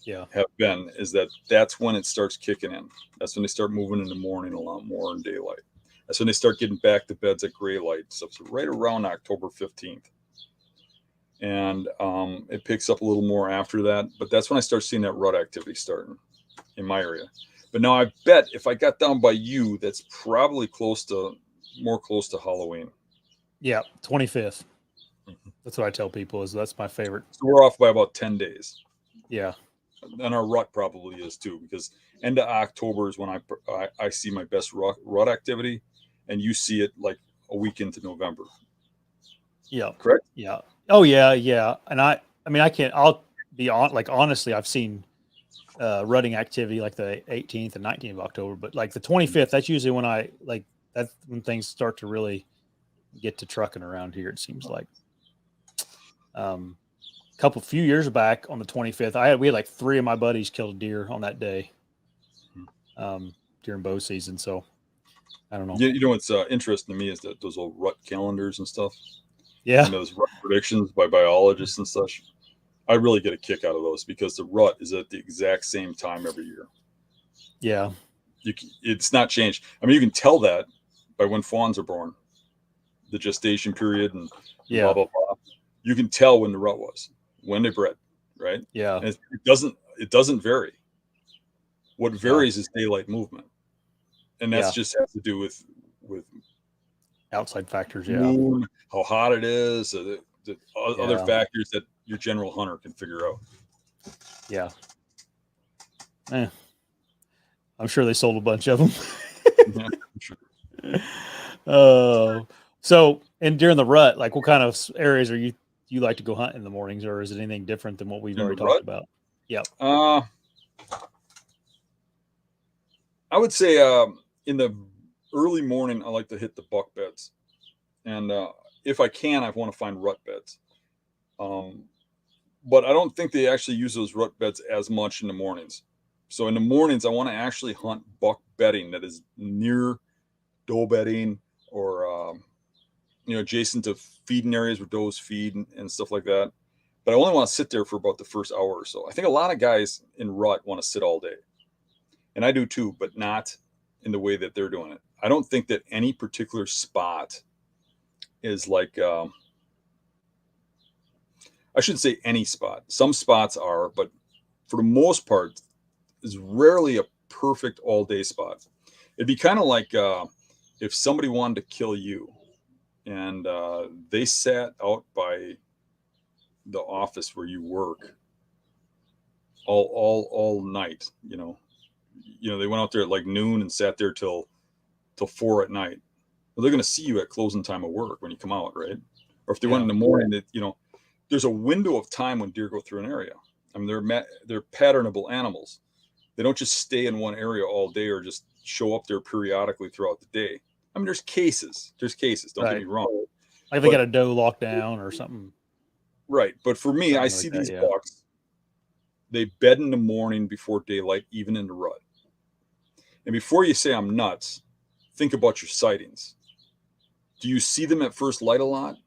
A: Yeah.
B: Have been is that's when it starts kicking in. That's when they start moving in the morning a lot more in daylight. That's when they start getting back to beds at gray light stuff. So right around October 15th. And it picks up a little more after that. But that's when I start seeing that rut activity starting in my area. But now I bet if I got down by you, that's probably more close to Halloween.
A: Yeah, 25th. That's what I tell people is that's my favorite.
B: So we're off by about 10 days.
A: Yeah.
B: And our rut probably is too, because end of October is when I see my best rut activity, and you see it like a week into November.
A: Yeah.
B: Correct?
A: Yeah. Oh yeah, yeah. And I'll be on like honestly, I've seen rutting activity like the 18th and 19th of October, but like the 25th, that's usually when that's when things start to really get to trucking around here. It seems like. Few years back on the 25th, we had like 3 of my buddies killed a deer on that day during bow season. So I don't know.
B: You know what's interesting to me is that those old rut calendars and stuff.
A: Yeah.
B: And those rut predictions by biologists and such. I really get a kick out of those because the rut is at the exact same time every year.
A: Yeah.
B: It's not changed. I mean, you can tell that by when fawns are born, the gestation period and blah, blah, blah. You can tell when the rut was. When they bred, right?
A: Yeah.
B: And it doesn't vary. What varies is daylight movement. And that's just has to do with
A: outside factors,
B: moon, how hot it is, the other factors that your general hunter can figure out.
A: Yeah. I'm sure they sold a bunch of them.
B: Yeah, I'm sure.
A: So and during the rut, like what kind of areas you like to go hunt in the mornings, or is it anything different than what we've already talked about? Yeah.
B: I would say in the early morning, I like to hit the buck beds, and if I can, I want to find rut beds. But I don't think they actually use those rut beds as much in the mornings. So in the mornings, I want to actually hunt buck bedding that is near doe bedding or adjacent to feeding areas where does feed and stuff like that. But I only want to sit there for about the first hour or so. I think a lot of guys in rut want to sit all day. And I do too, but not in the way that they're doing it. I don't think that any particular spot is like, I shouldn't say any spot. Some spots are, but for the most part, is rarely a perfect all day spot. It'd be kind of like if somebody wanted to kill you and they sat out by the office where you work all night, they went out there at like noon and sat there till 4 at night. Well, they're going to see you at closing time of work when you come out, right? Or if they went in the morning, that there's a window of time when deer go through an area. I mean, they're patternable animals. They don't just stay in one area all day or just show up there periodically throughout the day. I mean, there's cases. Don't get me wrong.
A: Like they
B: But
A: got a doe locked down or something.
B: right, but for me, I
A: Something
B: see
A: like that,
B: these
A: yeah.
B: bucks. They bed in the morning before daylight, even in the rut. And before you say I'm nuts, think about your sightings. Do you see them at first light a lot?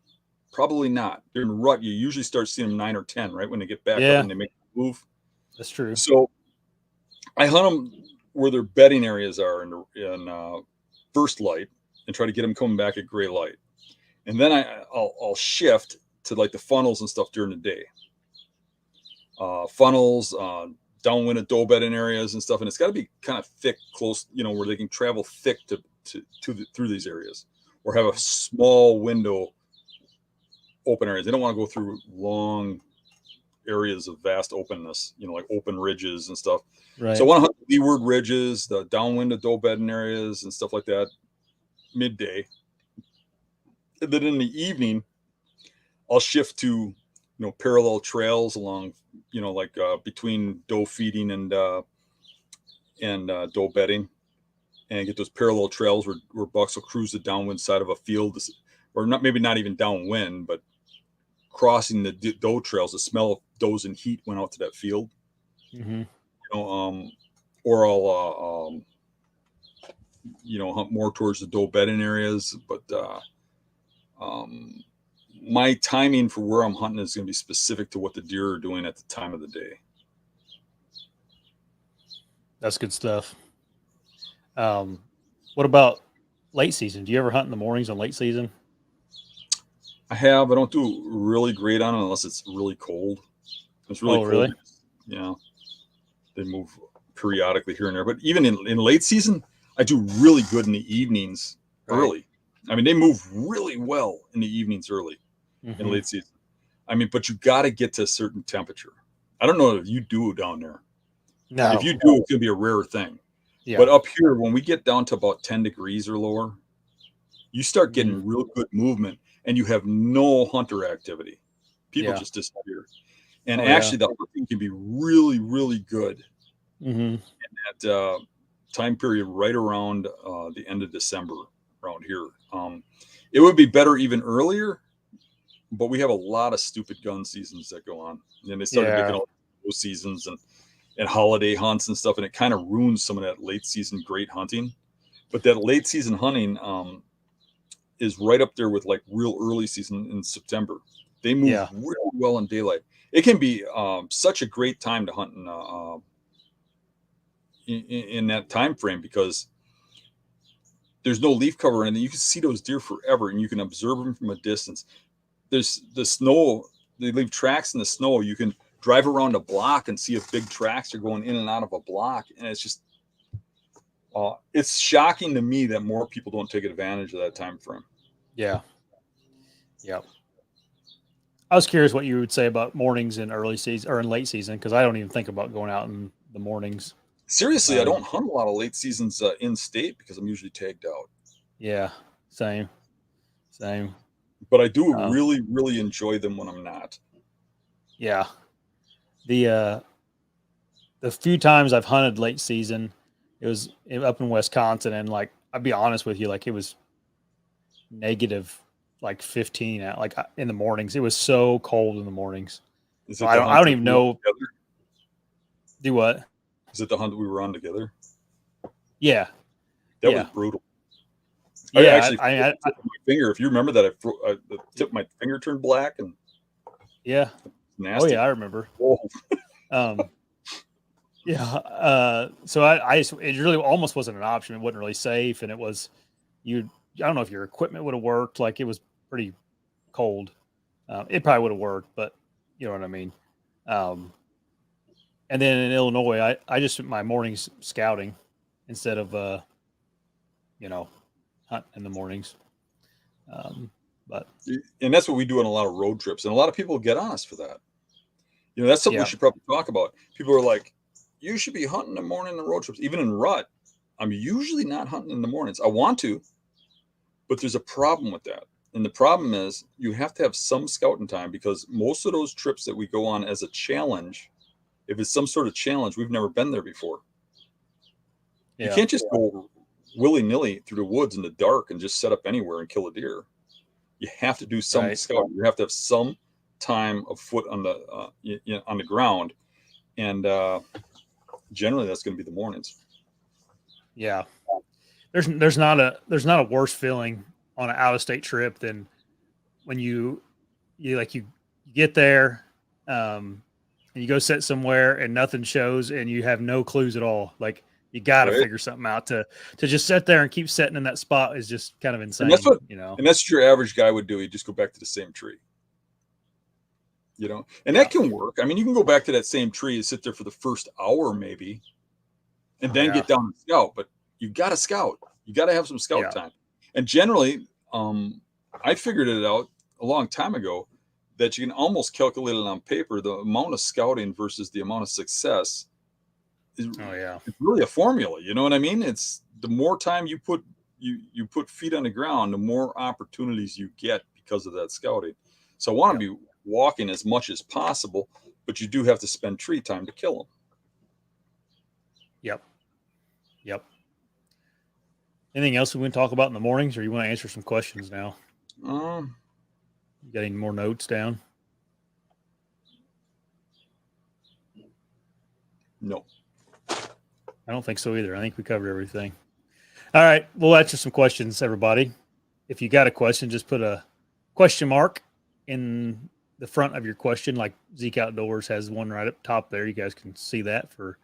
B: Probably not. During the rut, you usually start seeing them 9 or 10, right? When they get back up
A: Yeah,
B: and they make a move.
A: that's true.
B: So I hunt them where their bedding areas are in first light and try to get them coming back at gray light. And then I'll shift to like the funnels and stuff during the day. Funnels, downwind of doe bedding areas and stuff. And it's got to be kind of thick, close, where they can travel thick through these areas, or have a small window open areas. They don't want to go through long areas of vast openness, like open ridges and stuff.
A: Right.
B: So I want to hunt the leeward ridges, the downwind of doe bedding areas and stuff like that midday. And then in the evening, I'll shift to, parallel trails along, between doe feeding and doe bedding, and get those parallel trails where bucks will cruise the downwind side of a field, or maybe not even downwind, but crossing the doe trails. The smell of does and heat went out to that field.
A: Mm-hmm.
B: Or I'll hunt more towards the doe bedding areas. But my timing for where I'm hunting is going to be specific to what the deer are doing at the time of the day.
A: That's good stuff. What about late season? Do you ever hunt in the mornings on late season?
B: I don't do really great on it unless it's really cold. If it's really
A: Oh,
B: cold.
A: really?
B: Yeah. They move periodically here and there. But even in late season, I do really good in the evenings early. I mean, they move really well in the evenings early in late season. I mean, but you got to get to a certain temperature. I don't know if you do down there.
A: No.
B: If you do, it's going to be a rare thing.
A: Yeah.
B: But up here, when we get down to about 10 degrees or lower, you start getting real good movement, and you have no hunter activity. People just disappear. And actually, the hunting can be really, really good in that time period right around the end of December around here. It would be better even earlier, but we have a lot of stupid gun seasons that go on. And they started making all those seasons and holiday hunts and stuff, and it kind of ruins some of that late season great hunting. But that late season hunting is right up there with like real early season in September. They move really well in daylight. It can be such a great time to hunt in that time frame, because there's no leaf cover, and you can see those deer forever, and you can observe them from a distance. There's the snow; they leave tracks in the snow. You can drive around a block and see if big tracks are going in and out of a block, and it's just it's shocking to me that more people don't take advantage of that time frame.
A: Yeah. I was curious what you would say about mornings in early season or in late season, because I don't even think about going out in the mornings.
B: Seriously, I don't hunt a lot of late seasons in state because I'm usually tagged out.
A: Yeah, same.
B: But I do really, really enjoy them when I'm not.
A: Yeah. The few times I've hunted late season, it was up in Wisconsin, and like I'd be honest with you, like it was negative like 15 out, like in the mornings. It was so cold in the mornings. So I don't even know. Do what?
B: Is it the hunt that we were on together?
A: Yeah.
B: That was brutal.
A: Yeah,
B: I actually tipped my finger. If you remember that, the tip of my finger turned black, and nasty.
A: Oh yeah, I remember. So I just, it really almost wasn't an option. It wasn't really safe, and it was I don't know if your equipment would have worked. Like it was pretty cold. It probably would have worked, but you know what I mean. And then in Illinois, I just spent my mornings scouting instead of hunt in the mornings.
B: And that's what we do on a lot of road trips, and a lot of people get on us for that. That's something we should probably talk about. People are like, you should be hunting in the morning on road trips. Even in rut, I'm usually not hunting in the mornings. I want to, but there's a problem with that. And the problem is you have to have some scouting time, because most of those trips that we go on as a challenge, if it's some sort of challenge, we've never been there before. You can't just go willy-nilly through the woods in the dark and just set up anywhere and kill a deer. You have to do some
A: Right.
B: scouting. You have to have some time of foot on the on the ground, and generally that's going to be the mornings.
A: Yeah. There's not a worse feeling on an out of state trip than when you get there, and you go sit somewhere and nothing shows and you have no clues at all. Like you got to
B: Right.
A: figure something out to just sit there and keep sitting in that spot is just kind of insane.
B: And that's what
A: you know.
B: and that's what your average guy would do. He'd just go back to the same tree. And
A: Yeah.
B: that can work. I mean, you can go back to that same tree and sit there for the first hour maybe, and then get down and scout. But you got to scout. You got to have some scout time. And generally, I figured it out a long time ago that you can almost calculate it on paper. The amount of scouting versus the amount of success is it's really a formula. You know what I mean? It's the more time you put feet on the ground, the more opportunities you get because of that scouting. So I want to be walking as much as possible, but you do have to spend tree time to kill them.
A: Yep. Anything else we want to talk about in the mornings, or you want to answer some questions now? You got any more notes down?
B: No.
A: I don't think so either. I think we covered everything. All right. We'll answer some questions, everybody. If you got a question, just put a question mark in the front of your question, like Zeke Outdoors has one right up top there. You guys can see that for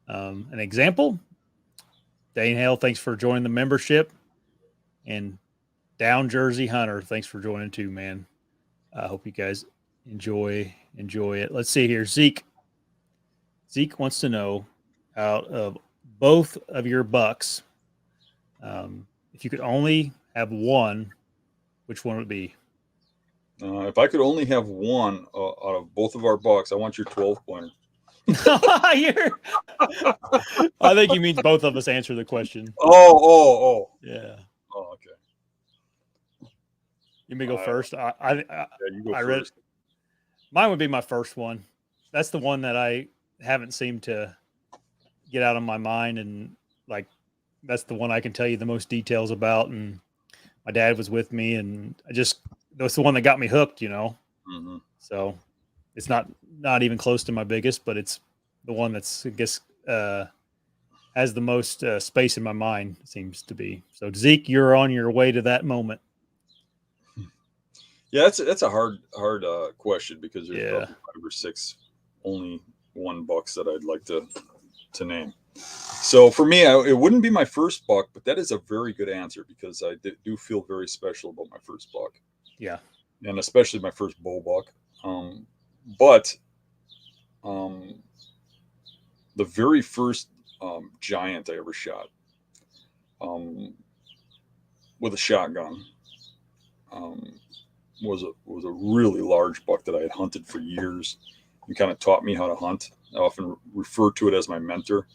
A: an example. Dane Hale, thanks for joining the membership. And Down Jersey Hunter, thanks for joining too, man. I hope you guys enjoy it. Let's see here. Zeke wants to know, out of both of your bucks, if you could only have one, which one would it be?
B: If I could only have one out of both of our bucks, I want your 12-pointer.
A: I think you mean both of us answer the question.
B: Oh.
A: Yeah.
B: Oh, okay.
A: You may go first.
B: Yeah, you go first.
A: Mine would be my first one. That's the one that I haven't seemed to get out of my mind, and like that's the one I can tell you the most details about. And my dad was with me, and that's the one that got me hooked.
B: Mm-hmm.
A: So it's not even close to my biggest, but it's the one that's, I guess, has the most space in my mind, seems to be. So Zeke, you're on your way to that moment.
B: Yeah, that's a hard question, because there's probably 5 or 6 only one bucks that I'd like to name. So for me, it wouldn't be my first buck, but that is a very good answer, because I do feel very special about my first buck.
A: Yeah.
B: And especially my first bull buck. But the very first giant I ever shot with a shotgun was a really large buck that I had hunted for years and kind of taught me how to hunt. I often refer to it as my mentor.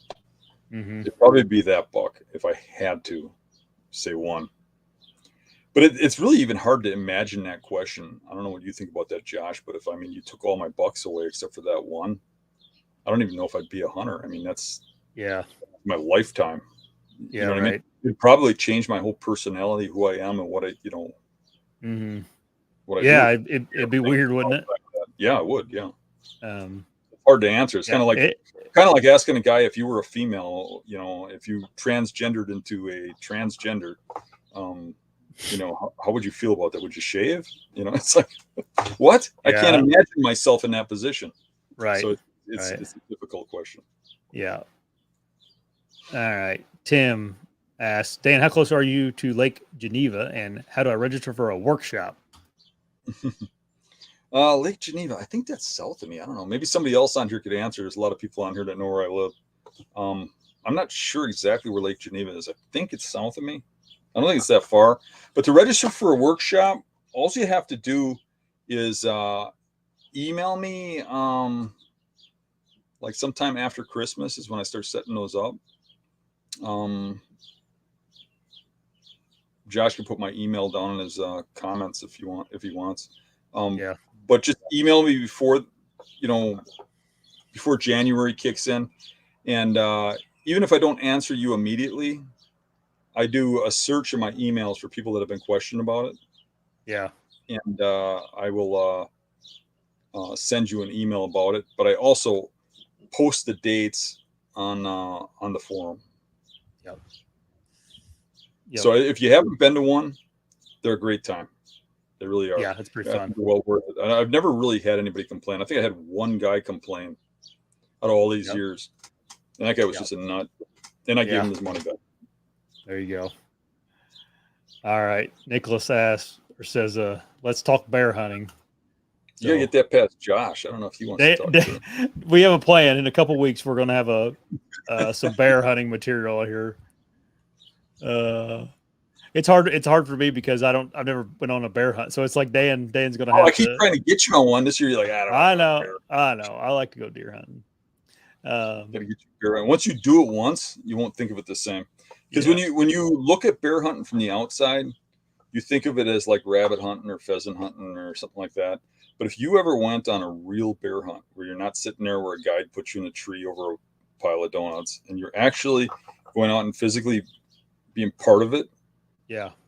A: Mm-hmm.
B: It'd probably be that buck if I had to say one. But it's really even hard to imagine that question. I don't know what you think about that, Josh, but if you took all my bucks away except for that one, I don't even know if I'd be a hunter. I mean, that's my lifetime.
A: Yeah,
B: you know what
A: right.
B: I mean? It'd probably change my whole personality, who I am, and what I,
A: Mm-hmm.
B: what I do.
A: It'd be weird, wouldn't it?
B: Yeah, it would. Yeah.
A: It's
B: hard to answer. It's kind of like asking a guy if you were a female, if you transgendered into a transgender, how would you feel about that? Would you shave? It's like, what? I can't imagine myself in that position.
A: Right.
B: So it's a difficult question.
A: Yeah. All right. Tim asks, Dan, how close are you to Lake Geneva, and how do I register for a workshop?
B: Lake Geneva, I think that's south of me. I don't know. Maybe somebody else on here could answer. There's a lot of people on here that know where I live. I'm not sure exactly where Lake Geneva is. I think it's south of me. I don't think it's that far. But to register for a workshop, all you have to do is email me like sometime after Christmas is when I start setting those up. Josh can put my email down in his comments if he wants. But just email me before January kicks in, and even if I don't answer you immediately, I do a search in my emails for people that have been questioned about it,
A: Yeah.
B: and I will send you an email about it. But I also post the dates on the forum.
A: Yep.
B: So if you haven't been to one, they're a great time. They really are.
A: Yeah, it's pretty fun.
B: Well worth it. I've never really had anybody complain. I think I had one guy complain out of all these years, and that guy was just a nut. And I gave him his money back.
A: There you go. All right, Nicholas asks or says, "Let's talk bear hunting."
B: You gotta get that past Josh. I don't know if he wants to talk to him.
A: We have a plan. In a couple weeks, we're going to have some bear hunting material here. It's hard for me because I've never been on a bear hunt, so it's like Dan's going to have.
B: I keep trying to get you on one this year. You're like,
A: I know. I like to go deer hunting.
B: Gotta get you bear hunting. Once you do it once, you won't think of it the same. Because when you look at bear hunting from the outside, you think of it as like rabbit hunting or pheasant hunting or something like that. But if you ever went on a real bear hunt where you're not sitting there where a guide puts you in a tree over a pile of donuts and you're actually going out and physically being part of it,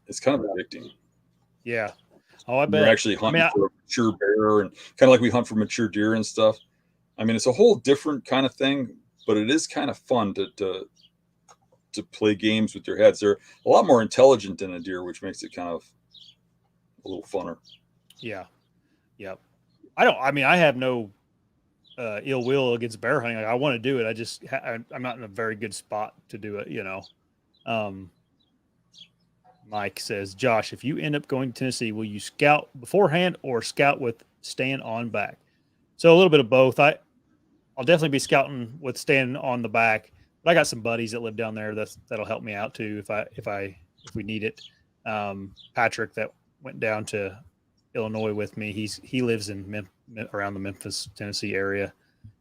B: it's kind of addicting.
A: Yeah. Oh, I bet.
B: You're actually hunting for a mature bear and kind of like we hunt for mature deer and stuff. I mean, it's a whole different kind of thing, but it is kind of fun to play games with your heads. They're a lot more intelligent than a deer, which makes it kind of a little funner.
A: Yeah. Yep. I have no ill will against bear hunting. Like, I want to do it. I just, I'm not in a very good spot to do it, Mike says, Josh, if you end up going to Tennessee, will you scout beforehand or scout with staying on back? So a little bit of both. I'll definitely be scouting with staying on the back, but I got some buddies that live down there that'll help me out too if we need it. Patrick that went down to Illinois with me. He lives in around the Memphis, Tennessee area.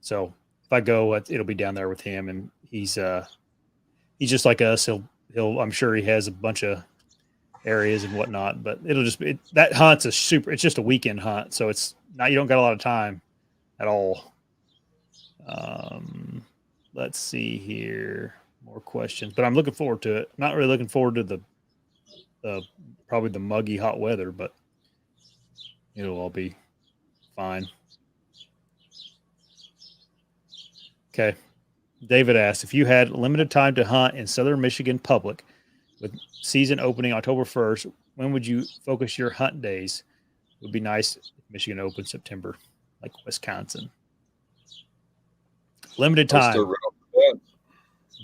A: So if I go, it'll be down there with him, and he's just like us. I'm sure he has a bunch of areas and whatnot, but it'll just be that hunt's it's just a weekend hunt, so it's not, you don't got a lot of time at all. Let's see here, more questions, but I'm looking forward to it. Not really looking forward to the probably the muggy hot weather, but it'll all be fine. Okay. David asks, if you had limited time to hunt in Southern Michigan public with season opening October 1st, when would you focus your hunt days? It would be nice if Michigan opened September, like Wisconsin. Limited time.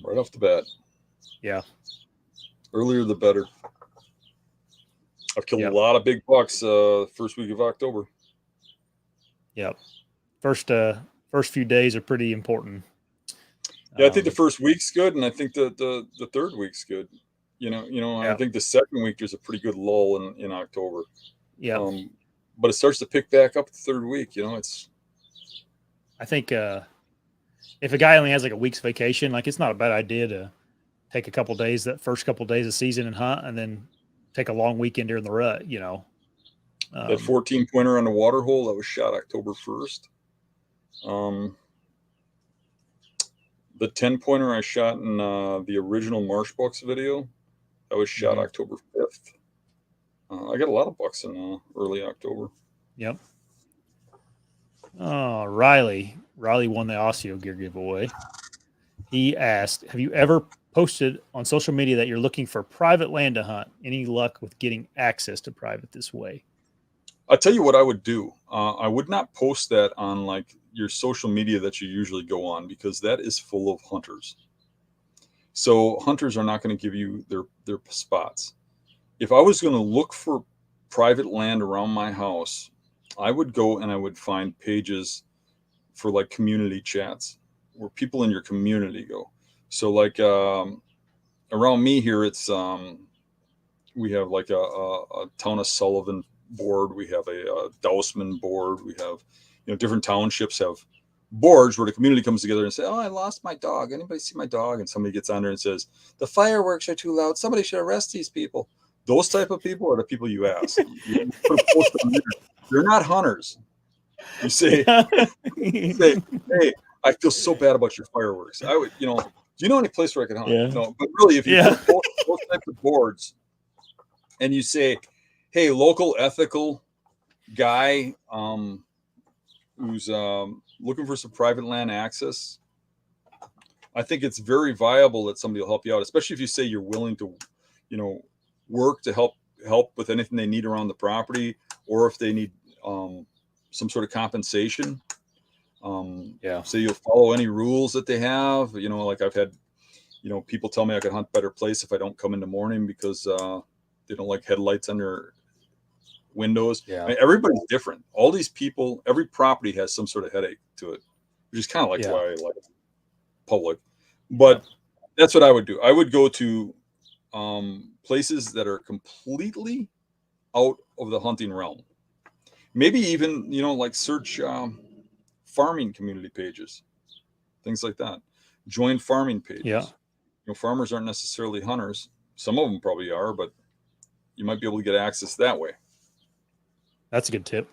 B: Right off the bat.
A: Yeah.
B: Earlier the better. I've killed a lot of big bucks first week of October.
A: Yep. First few days are pretty important.
B: Yeah, I think the first week's good, and I think the third week's good. I think the second week there's a pretty good lull in October.
A: Yeah.
B: But it starts to pick back up the third week.
A: I think if a guy only has like a week's vacation, like, it's not a bad idea to take a couple days, that first couple days of season, and hunt, and then take a long weekend during the rut.
B: That 14-pointer on the water hole that was shot October 1st. The 10-pointer I shot in the original Marsh Bucks video, that was shot October 5th. I got a lot of bucks in early October.
A: Yep. Oh, Riley won the ASIO Gear giveaway. He asked, have you ever posted on social media that you're looking for private land to hunt? Any luck with getting access to private this way?
B: I'll tell you what I would do. I would not post that on like your social media that you usually go on, because that is full of hunters. So hunters are not going to give you their spots. If I was going to look for private land around my house, I would go and I would find pages for like community chats where people in your community go. So like around me here, it's we have like a Town of Sullivan board. We have a Dousman board. We have, different townships have boards where the community comes together and say, oh, I lost my dog. Anybody see my dog? And somebody gets on there and says, the fireworks are too loud. Somebody should arrest these people. Those type of people are the people you ask. You put a post on there. They're not hunters. You say, hey, I feel so bad about your fireworks. I would, do you know any place where I can hunt?
A: Yeah.
B: No, but really, if you put those types of boards and you say, hey, local ethical guy who's looking for some private land access, I think it's very viable that somebody will help you out, especially if you say you're willing to, work to help with anything they need around the property, or if they need some sort of compensation. Say you'll follow any rules that they have. Like I've had, people tell me I could hunt better place if I don't come in the morning because they don't like headlights on their windows.
A: Yeah.
B: I mean, everybody's different. All these people, every property has some sort of headache to it, which is kind of like why I like public. But that's what I would do. I would go to places that are completely out of the hunting realm. Maybe even, like search farming community pages, things like that. Join farming pages.
A: Yeah.
B: Farmers aren't necessarily hunters. Some of them probably are, but you might be able to get access that way.
A: That's a good tip.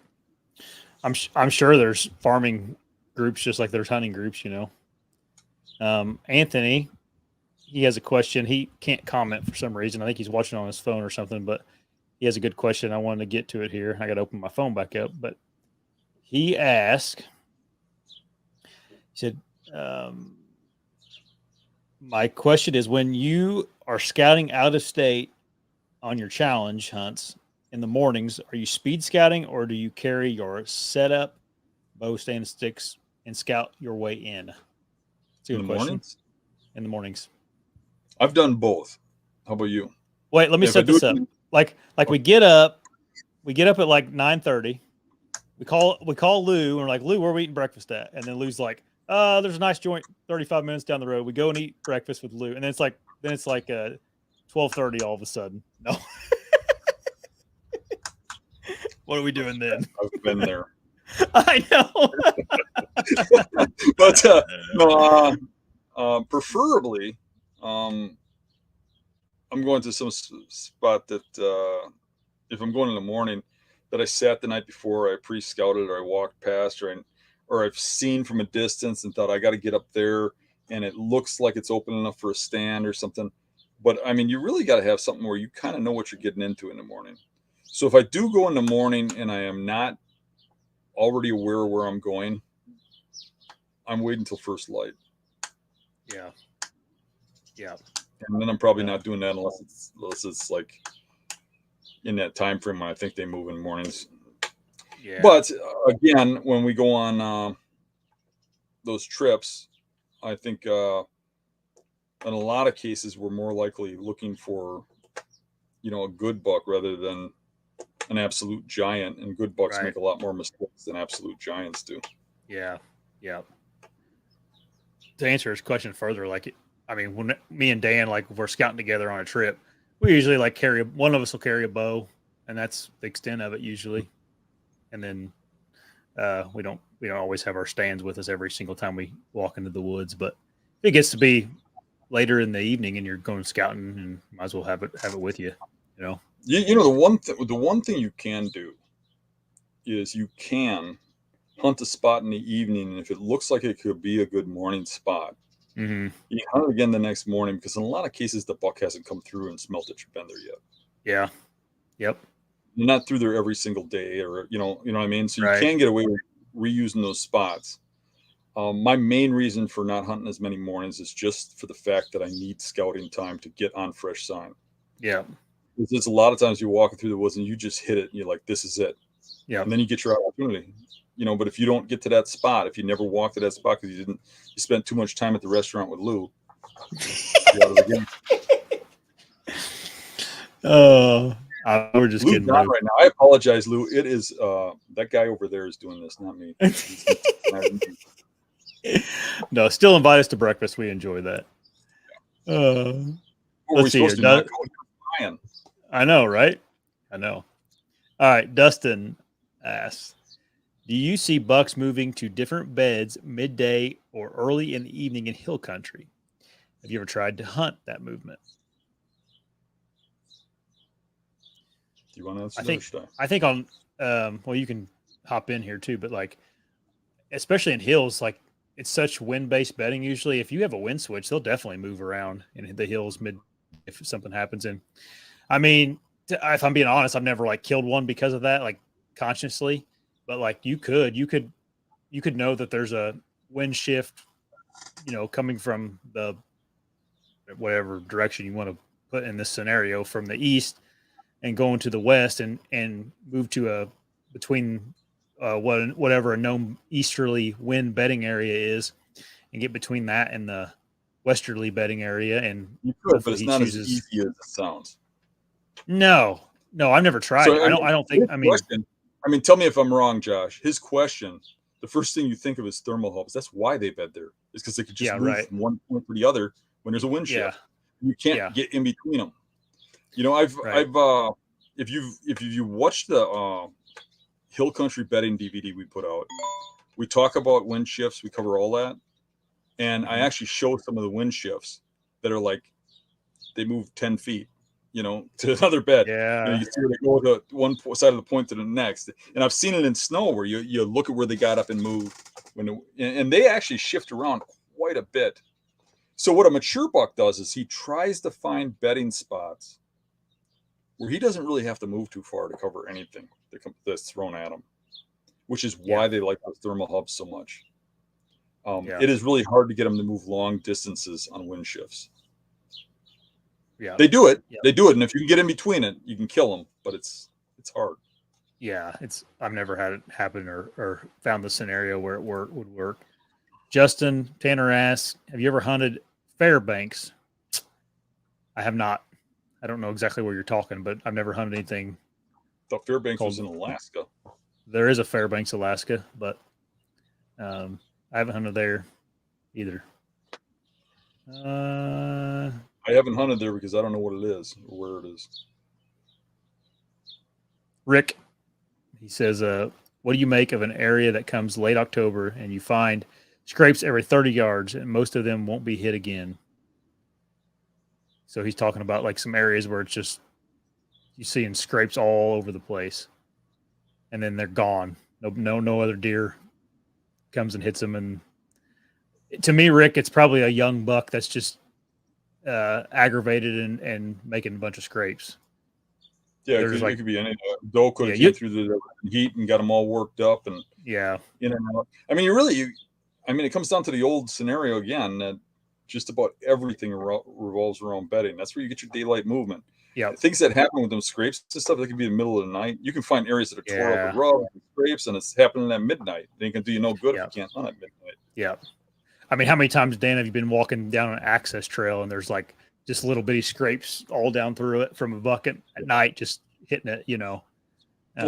A: I'm sure there's farming groups just like there's hunting groups, Anthony, he has a question. He can't comment for some reason. I think he's watching on his phone or something, but he has a good question. I wanted to get to it here. I got to open my phone back up, but he asked, he said, my question is, when you are scouting out of state on your challenge hunts in the mornings, are you speed scouting or do you carry your setup, bow, stand, sticks, and scout your way in? It's a good question. Mornings? In the mornings.
B: I've done both. How about you?
A: Wait, let me set this up. Like we get up at like 9:30. We call Lou and we're like, Lou, where are we eating breakfast at? And then Lou's like, there's a nice joint 35 minutes down the road. We go and eat breakfast with Lou. And then it's like 12:30 all of a sudden. No. What are we doing then?
B: I've been there.
A: I know.
B: But preferably, I'm going to some spot that if I'm going in the morning, that I sat the night before, I pre-scouted, or I walked past, or I've seen from a distance and thought I got to get up there, and it looks like it's open enough for a stand or something. But I mean, you really got to have something where you kind of know what you're getting into in the morning. So if I do go in the morning and I am not already aware of where I'm going, I'm waiting until first light.
A: Yeah.
B: And then I'm probably not doing that unless it's like in that time frame when I think they move in mornings. Yeah. But again, when we go on those trips, I think in a lot of cases we're more likely looking for, a good buck rather than an absolute giant, and good bucks make a lot more mistakes than absolute giants do. Yeah.
A: To answer his question further, when me and Dan, we're scouting together on a trip, we usually one of us will carry a bow, and that's the extent of it usually. And then we don't always have our stands with us every single time we walk into the woods, but if it gets to be later in the evening and you're going scouting, and might as well have it with you,
B: The one thing you can do is you can hunt a spot in the evening, and if it looks like it could be a good morning spot, you hunt it again the next morning, because in a lot of cases the buck hasn't come through and smelt that you've been there yet.
A: Yeah. Yep.
B: You're not through there every single day, or you know what I mean. So you can get away with reusing those spots. My main reason for not hunting as many mornings is just for the fact that I need scouting time to get on fresh sign.
A: Yeah.
B: There's a lot of times you're walking through the woods and you just hit it and you're like, this is it.
A: Yeah.
B: And then you get your opportunity. But if you don't get to that spot, if you never walk to that spot because you spent too much time at the restaurant with Lou, you're out of the game.
A: We're just
B: Lou's
A: kidding.
B: Lou. Right now. I apologize, Lou. It is that guy over there is doing this, not me.
A: No, still invite us to breakfast. We enjoy that. Let's see here. I know, right? I know. All right. Dustin asks, do you see bucks moving to different beds midday or early in the evening in hill country? Have you ever tried to hunt that movement?
B: Do you want to answer
A: I think on, well, you can hop in here too, but especially in hills, it's such wind-based bedding. Usually if you have a wind switch, they'll definitely move around in the hills if something happens. And I mean, if I'm being honest, I've never like killed one because of that, like consciously. But like you could know that there's a wind shift, coming from the whatever direction you want to put in this scenario from the east and going to the west and move to a between whatever a known easterly wind bedding area is, and get between that and the westerly bedding area, and
B: You could, but
A: hopefully
B: it's
A: he
B: not as
A: chooses.
B: easy as it sounds.
A: No, I've never tried
B: So
A: it.
B: I mean,
A: I don't think.
B: his
A: I mean,
B: question. I mean, tell me if I'm wrong, Josh. His question. The first thing you think of is thermal hubs. That's why they bed there. Is because they could just
A: yeah,
B: move
A: right.
B: from one point to the other when there's a wind
A: Yeah,
B: shift. You can't
A: yeah,
B: get in between them. You know, I've
A: right.
B: if you watched the Hill Country bedding DVD we put out, we talk about wind shifts. We cover all that, and I
A: Mhm.
B: actually show some of the wind shifts that are like they move 10 feet, to another bed.
A: Yeah,
B: You see where they go to one side of the point to the next. And I've seen it in snow where you look at where they got up and moved and they actually shift around quite a bit. So what a mature buck does is he tries to find bedding spots where he doesn't really have to move too far to cover anything that's thrown at him, which is
A: yeah,
B: why they like those thermal hubs so much.
A: yeah,
B: It is really hard to get them to move long distances on wind shifts.
A: yeah,
B: They do it.
A: yeah,
B: They do it, and if you can get in between it, you can kill them. But it's hard.
A: yeah. I've never had it happen or found the scenario where it would work. Justin Tanner asks, "Have you ever hunted Fairbanks?" I have not. I don't know exactly where you're talking, but I've never hunted anything
B: The Fairbanks was
A: called.
B: in Alaska.
A: There is a Fairbanks, Alaska, but I haven't hunted there either.
B: I haven't hunted there because I don't know what it is or where it is.
A: Rick, he says, "What do you make of an area that comes late October and you find scrapes every 30 yards and most of them won't be hit again?" So he's talking about like some areas where it's just you seeing scrapes all over the place, and then they're gone. No other deer comes and hits them. And to me, Rick, it's probably a young buck that's just aggravated and making a bunch of scrapes.
B: Yeah,
A: There's
B: it
A: like,
B: could be any. Doe could
A: yeah,
B: have came through the heat and got them all worked up and
A: yeah,
B: in and out. I mean, it comes down to the old scenario again that just about everything revolves around bedding. That's where you get your daylight movement.
A: yeah,
B: Things that happen with them scrapes and stuff, that can be in the middle of the night. You can find areas that are tore up
A: yeah,
B: with rubs and scrapes, and it's happening at midnight. They can do you no good if
A: yeah,
B: you can't hunt at midnight.
A: yeah. I mean, how many times, Dan, have you been walking down an access trail and there's like just little bitty scrapes all down through it from a bucket at night, just hitting it?
B: Well,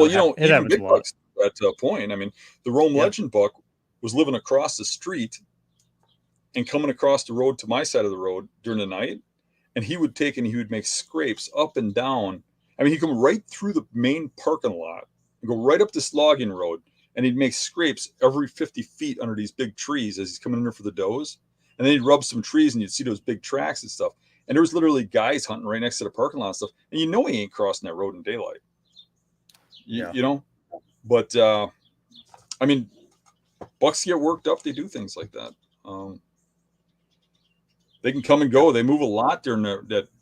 A: It
B: even
A: happens a
B: big
A: lot.
B: bucks at a point. I mean, the Rome
A: Yeah,
B: Legend buck was living across the street and coming across the road to my side of the road during the night, and he would make scrapes up and down. I mean, he'd come right through the main parking lot and go right up this logging road, and he'd make scrapes every 50 feet under these big trees as he's coming in there for the does. And then he'd rub some trees, and you'd see those big tracks and stuff. And there was literally guys hunting right next to the parking lot and stuff, and he ain't crossing that road in daylight.
A: yeah,
B: You know, but I mean, bucks get worked up. They do things like that. They can come and go. They move a lot during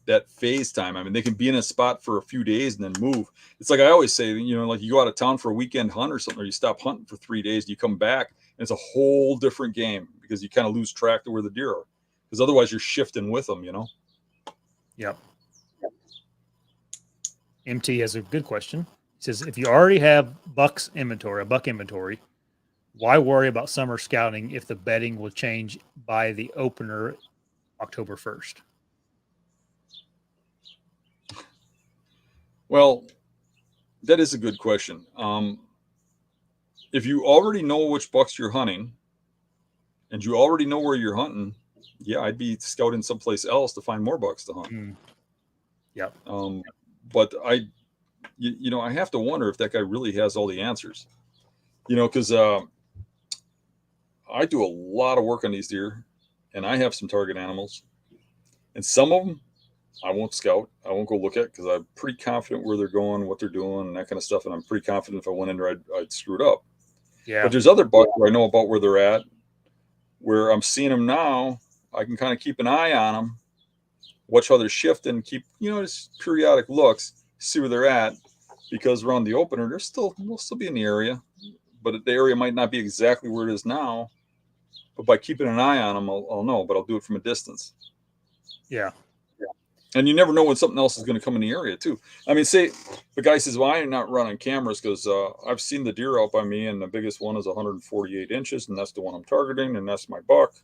B: that phase time. I mean, they can be in a spot for a few days and then move. It's like I always say, like you go out of town for a weekend hunt or something, or you stop hunting for 3 days, and you come back, and it's a whole different game because you kind of lose track of where the deer are. Because otherwise, you're shifting with them.
A: yep. MT has a good question. He says, if you already have a buck inventory, why worry about summer scouting if the bedding will change by the opener October 1st?
B: Well, that is a good question. If you already know which bucks you're hunting, and you already know where you're hunting, yeah, I'd be scouting someplace else to find more bucks to hunt.
A: Yep.
B: But I have to wonder if that guy really has all the answers. Because I do a lot of work on these deer, and I have some target animals, and some of them I won't scout. I won't go look at because I'm pretty confident where they're going, what they're doing, and that kind of stuff. And I'm pretty confident if I went in there, I'd screw it up.
A: Yeah.
B: But there's other bucks where I know about where they're at, where I'm seeing them now. I can kind of keep an eye on them, watch how they're shifting, keep just periodic looks, see where they're at, because around the opener, we'll still be in the area, but the area might not be exactly where it is now. But by keeping an eye on them, I'll know. But I'll do it from a distance.
A: Yeah.
B: And you never know when something else is going to come in the area too. I mean, say the guy says, "Well, I'm not running cameras because I've seen the deer out by me, and the biggest one is 148 inches, and that's the one I'm targeting, and that's my buck."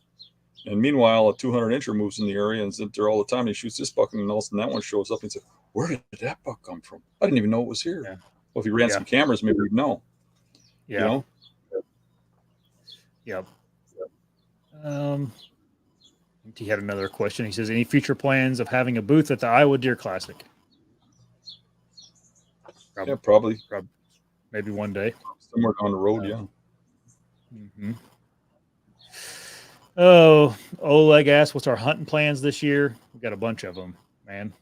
B: And meanwhile, a 200 incher moves in the area and is there all the time. And he shoots this buck, and all of a sudden that one shows up and says, "Where did that buck come from? I didn't even know it was here."
A: Yeah.
B: Well, if he ran some cameras, maybe he'd know.
A: Yeah.
B: You know?
A: Yep. He had another question. He says, "Any future plans of having a booth at the Iowa Deer Classic?"
B: Probably.
A: Maybe one day.
B: Somewhere down the road, yeah.
A: Mm-hmm. Oh, Oleg asked, "What's our hunting plans this year?" We've got a bunch of them, man.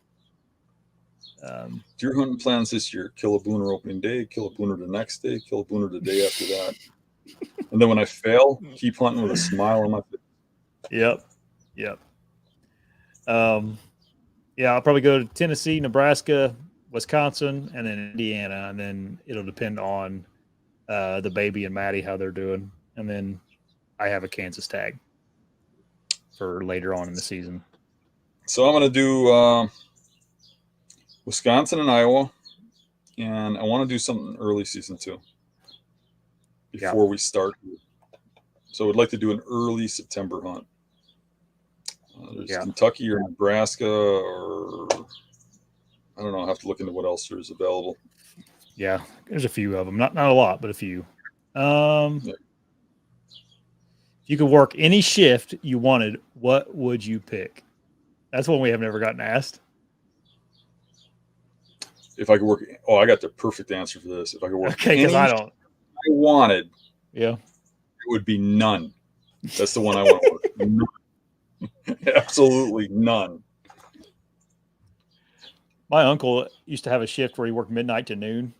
B: Deer hunting plans this year: kill a booner opening day, kill a booner the next day, kill a booner the day after that. And then when I fail, keep hunting with a smile on my face.
A: Yep. Yeah, I'll probably go to Tennessee, Nebraska, Wisconsin, and then Indiana, and then it'll depend on the baby and Maddie, how they're doing, and then I have a Kansas tag for later on in the season.
B: So I'm going to do Wisconsin and Iowa, and I want to do something early season too before we start. So I would like to do an early September hunt. There's Kentucky or Nebraska, or I don't know. I'll have to look into what else there is available.
A: Yeah, there's a few of them. Not a lot, but a few. If you could work any shift you wanted, what would you pick? That's one we have never gotten asked.
B: If I could work, I got the perfect answer for this. If I could work,
A: because I don't.
B: I wanted.
A: Yeah,
B: it would be none. That's the one I want to work. None. Absolutely none.
A: My uncle used to have a shift where he worked midnight to noon.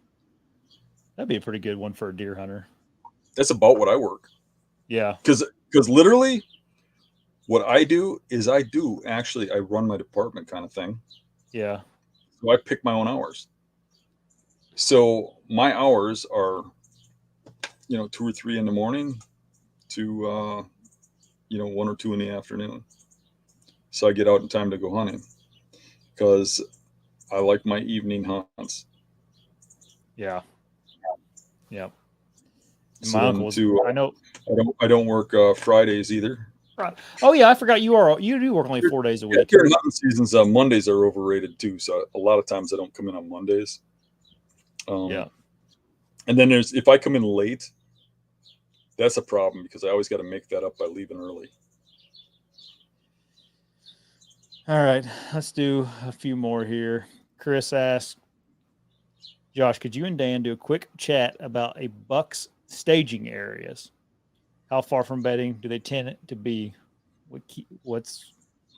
A: That'd be a pretty good one for a deer hunter.
B: That's about what I work.
A: Yeah.
B: Because literally what I do is I run my department kind of thing.
A: Yeah.
B: So I pick my own hours. So my hours are, 2 or 3 in the morning to, 1 or 2 in the afternoon. So I get out in time to go hunting because I like my evening hunts.
A: Yeah.
B: So
A: my uncle
B: I know I don't work Fridays either.
A: Right. Oh yeah, I forgot you do work only 4 days a week.
B: During hunting seasons, Mondays are overrated too. So a lot of times I don't come in on Mondays. And then if I come in late, that's a problem because I always got to make that up by leaving early.
A: All right, let's do a few more here. Chris asks, "Josh, could you and Dan do a quick chat about a buck's staging areas? How far from bedding do they tend to be? What's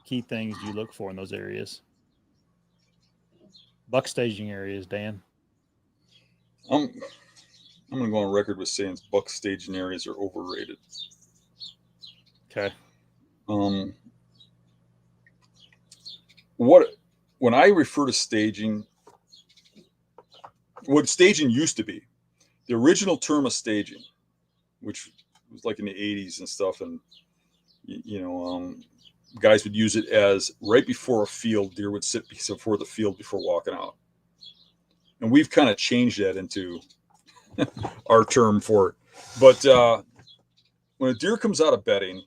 A: key things do you look for in those areas?" Buck staging areas, Dan.
B: I'm going to go on record with saying buck staging areas are overrated.
A: Okay.
B: When I refer to staging, what staging used to be, the original term of staging, which was like in the 80s and stuff, and guys would use it as right before a field, deer would sit before the field before walking out. And we've kind of changed that into our term for it. But when a deer comes out of bedding,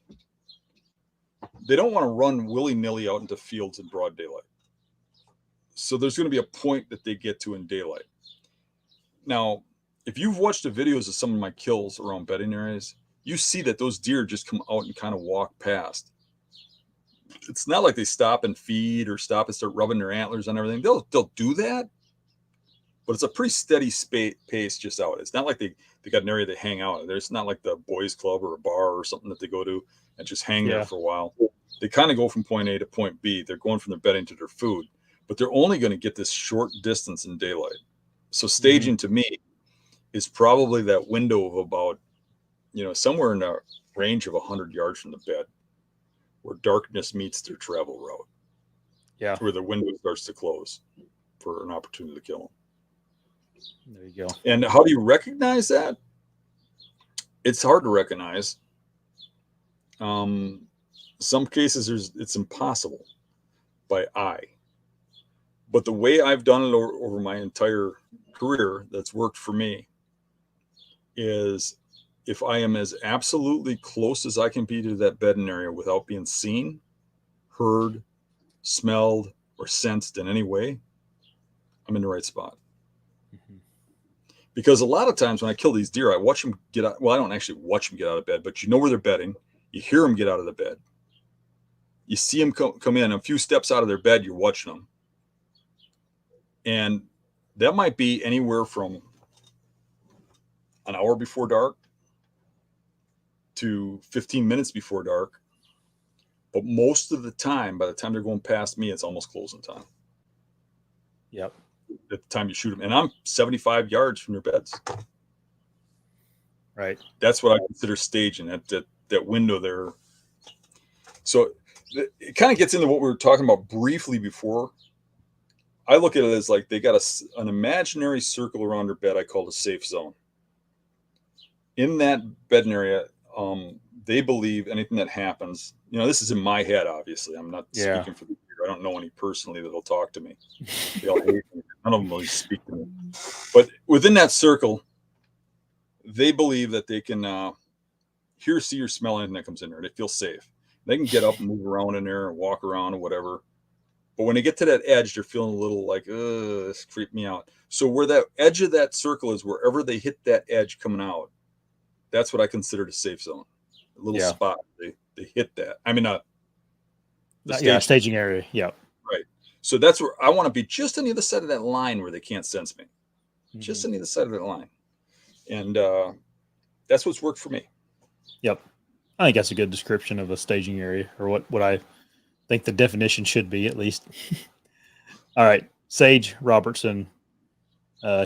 B: they don't want to run willy-nilly out into fields in broad daylight. So there's going to be a point that they get to in daylight. Now, if you've watched the videos of some of my kills around bedding areas, you see that those deer just come out and kind of walk past. It's not like they stop and feed or stop and start rubbing their antlers on everything. They'll do that, but it's a pretty steady pace just out. It's not like they got an area they hang out. There's not like the boys club or a bar or something that they go to and just hang there for a while. They kind of go from point A to point B. They're going from their bedding to their food, but they're only going to get this short distance in daylight. So staging to me is probably that window of about, somewhere in the range of 100 yards from the bed where darkness meets their travel route.
A: Yeah.
B: Where the window starts to close for an opportunity to kill them.
A: There you go.
B: And how do you recognize that? It's hard to recognize. Some cases it's impossible by eye. But the way I've done it over my entire career that's worked for me is if I am as absolutely close as I can be to that bedding area without being seen, heard, smelled, or sensed in any way, I'm in the right spot.
A: Mm-hmm.
B: Because a lot of times when I kill these deer, I watch them get out. Well, I don't actually watch them get out of bed, but you know where they're bedding. You hear them get out of the bed. You see them come in a few steps out of their bed. You're watching them. And that might be anywhere from an hour before dark to 15 minutes before dark. But most of the time, by the time they're going past me, it's almost closing time.
A: Yep.
B: At the time you shoot them. And I'm 75 yards from their beds.
A: Right.
B: That's what I consider staging, that window there. So it kind of gets into what we were talking about briefly before. I look at it as like they got an imaginary circle around their bed I call the safe zone. In that bedding area, they believe anything that happens, this is in my head, obviously. I'm not speaking for the deer. I don't know any personally that'll talk to me. They all hate me. None of them really speak to me. But within that circle, they believe that they can hear, see, or smell anything that comes in there. They feel safe. They can get up and move around in there and walk around or whatever. But when they get to that edge, they're feeling a little like, this creeped me out. So where that edge of that circle is, wherever they hit that edge coming out, that's what I consider the safe zone. A little spot. They hit that. I mean,
A: staging area. Yeah.
B: Right. So that's where I want to be, just on the other side of that line where they can't sense me. Mm-hmm. Just on the other side of that line. And that's what's worked for me.
A: Yep. I think that's a good description of a staging area, or what I think the definition should be, at least. All right. Sage Robertson.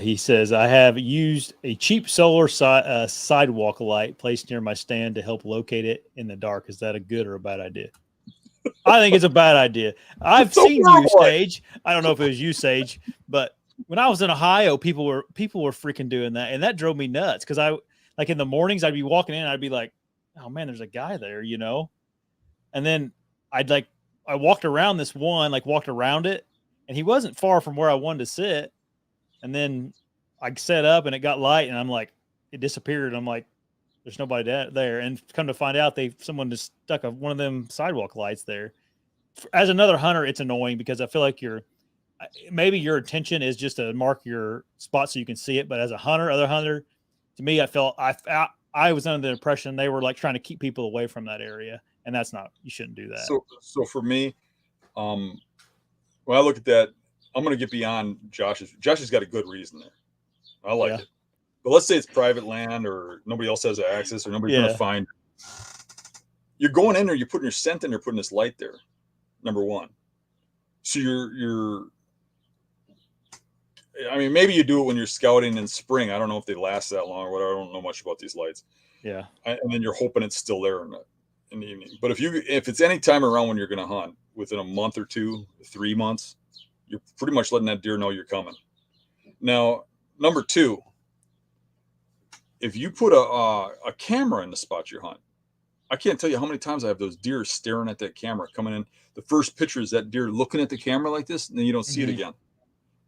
A: He says, I have used a cheap solar sidewalk light placed near my stand to help locate it in the dark. Is that a good or a bad idea? I think it's a bad idea. I've seen you, Sage. I don't know if it was you, Sage, but when I was in Ohio, people were freaking doing that, and that drove me nuts. Because like in the mornings, I'd be walking in, and I'd be like, "Oh man, there's a guy there," And then I walked around this one, walked around it, and he wasn't far from where I wanted to sit. And then I set up, and it got light, and I'm like, it disappeared. I'm like, there's nobody there. And come to find out, someone just stuck one of them sidewalk lights there. As another hunter, it's annoying because I feel like maybe your intention is just to mark your spot so you can see it. But as other hunter, to me, I was under the impression they were trying to keep people away from that area. And that's not, you shouldn't do that.
B: So for me, when I look at that, I'm going to get beyond Josh's. Josh has got a good reason there. I like it. But let's say it's private land or nobody else has access or nobody's going to find it. You're going in there, you're putting your scent in there, putting this light there, number one. So I mean, maybe you do it when you're scouting in spring. I don't know if they last that long or whatever. I don't know much about these lights.
A: Yeah.
B: And then you're hoping it's still there in the evening. But if it's any time around when you're going to hunt, within a month or 2, 3 months, you're pretty much letting that deer know you're coming. Now, number 2, if you put a camera in the spot you're hunting, I can't tell you how many times I have those deer staring at that camera coming in. The first picture is that deer looking at the camera like this, and then you don't see it again.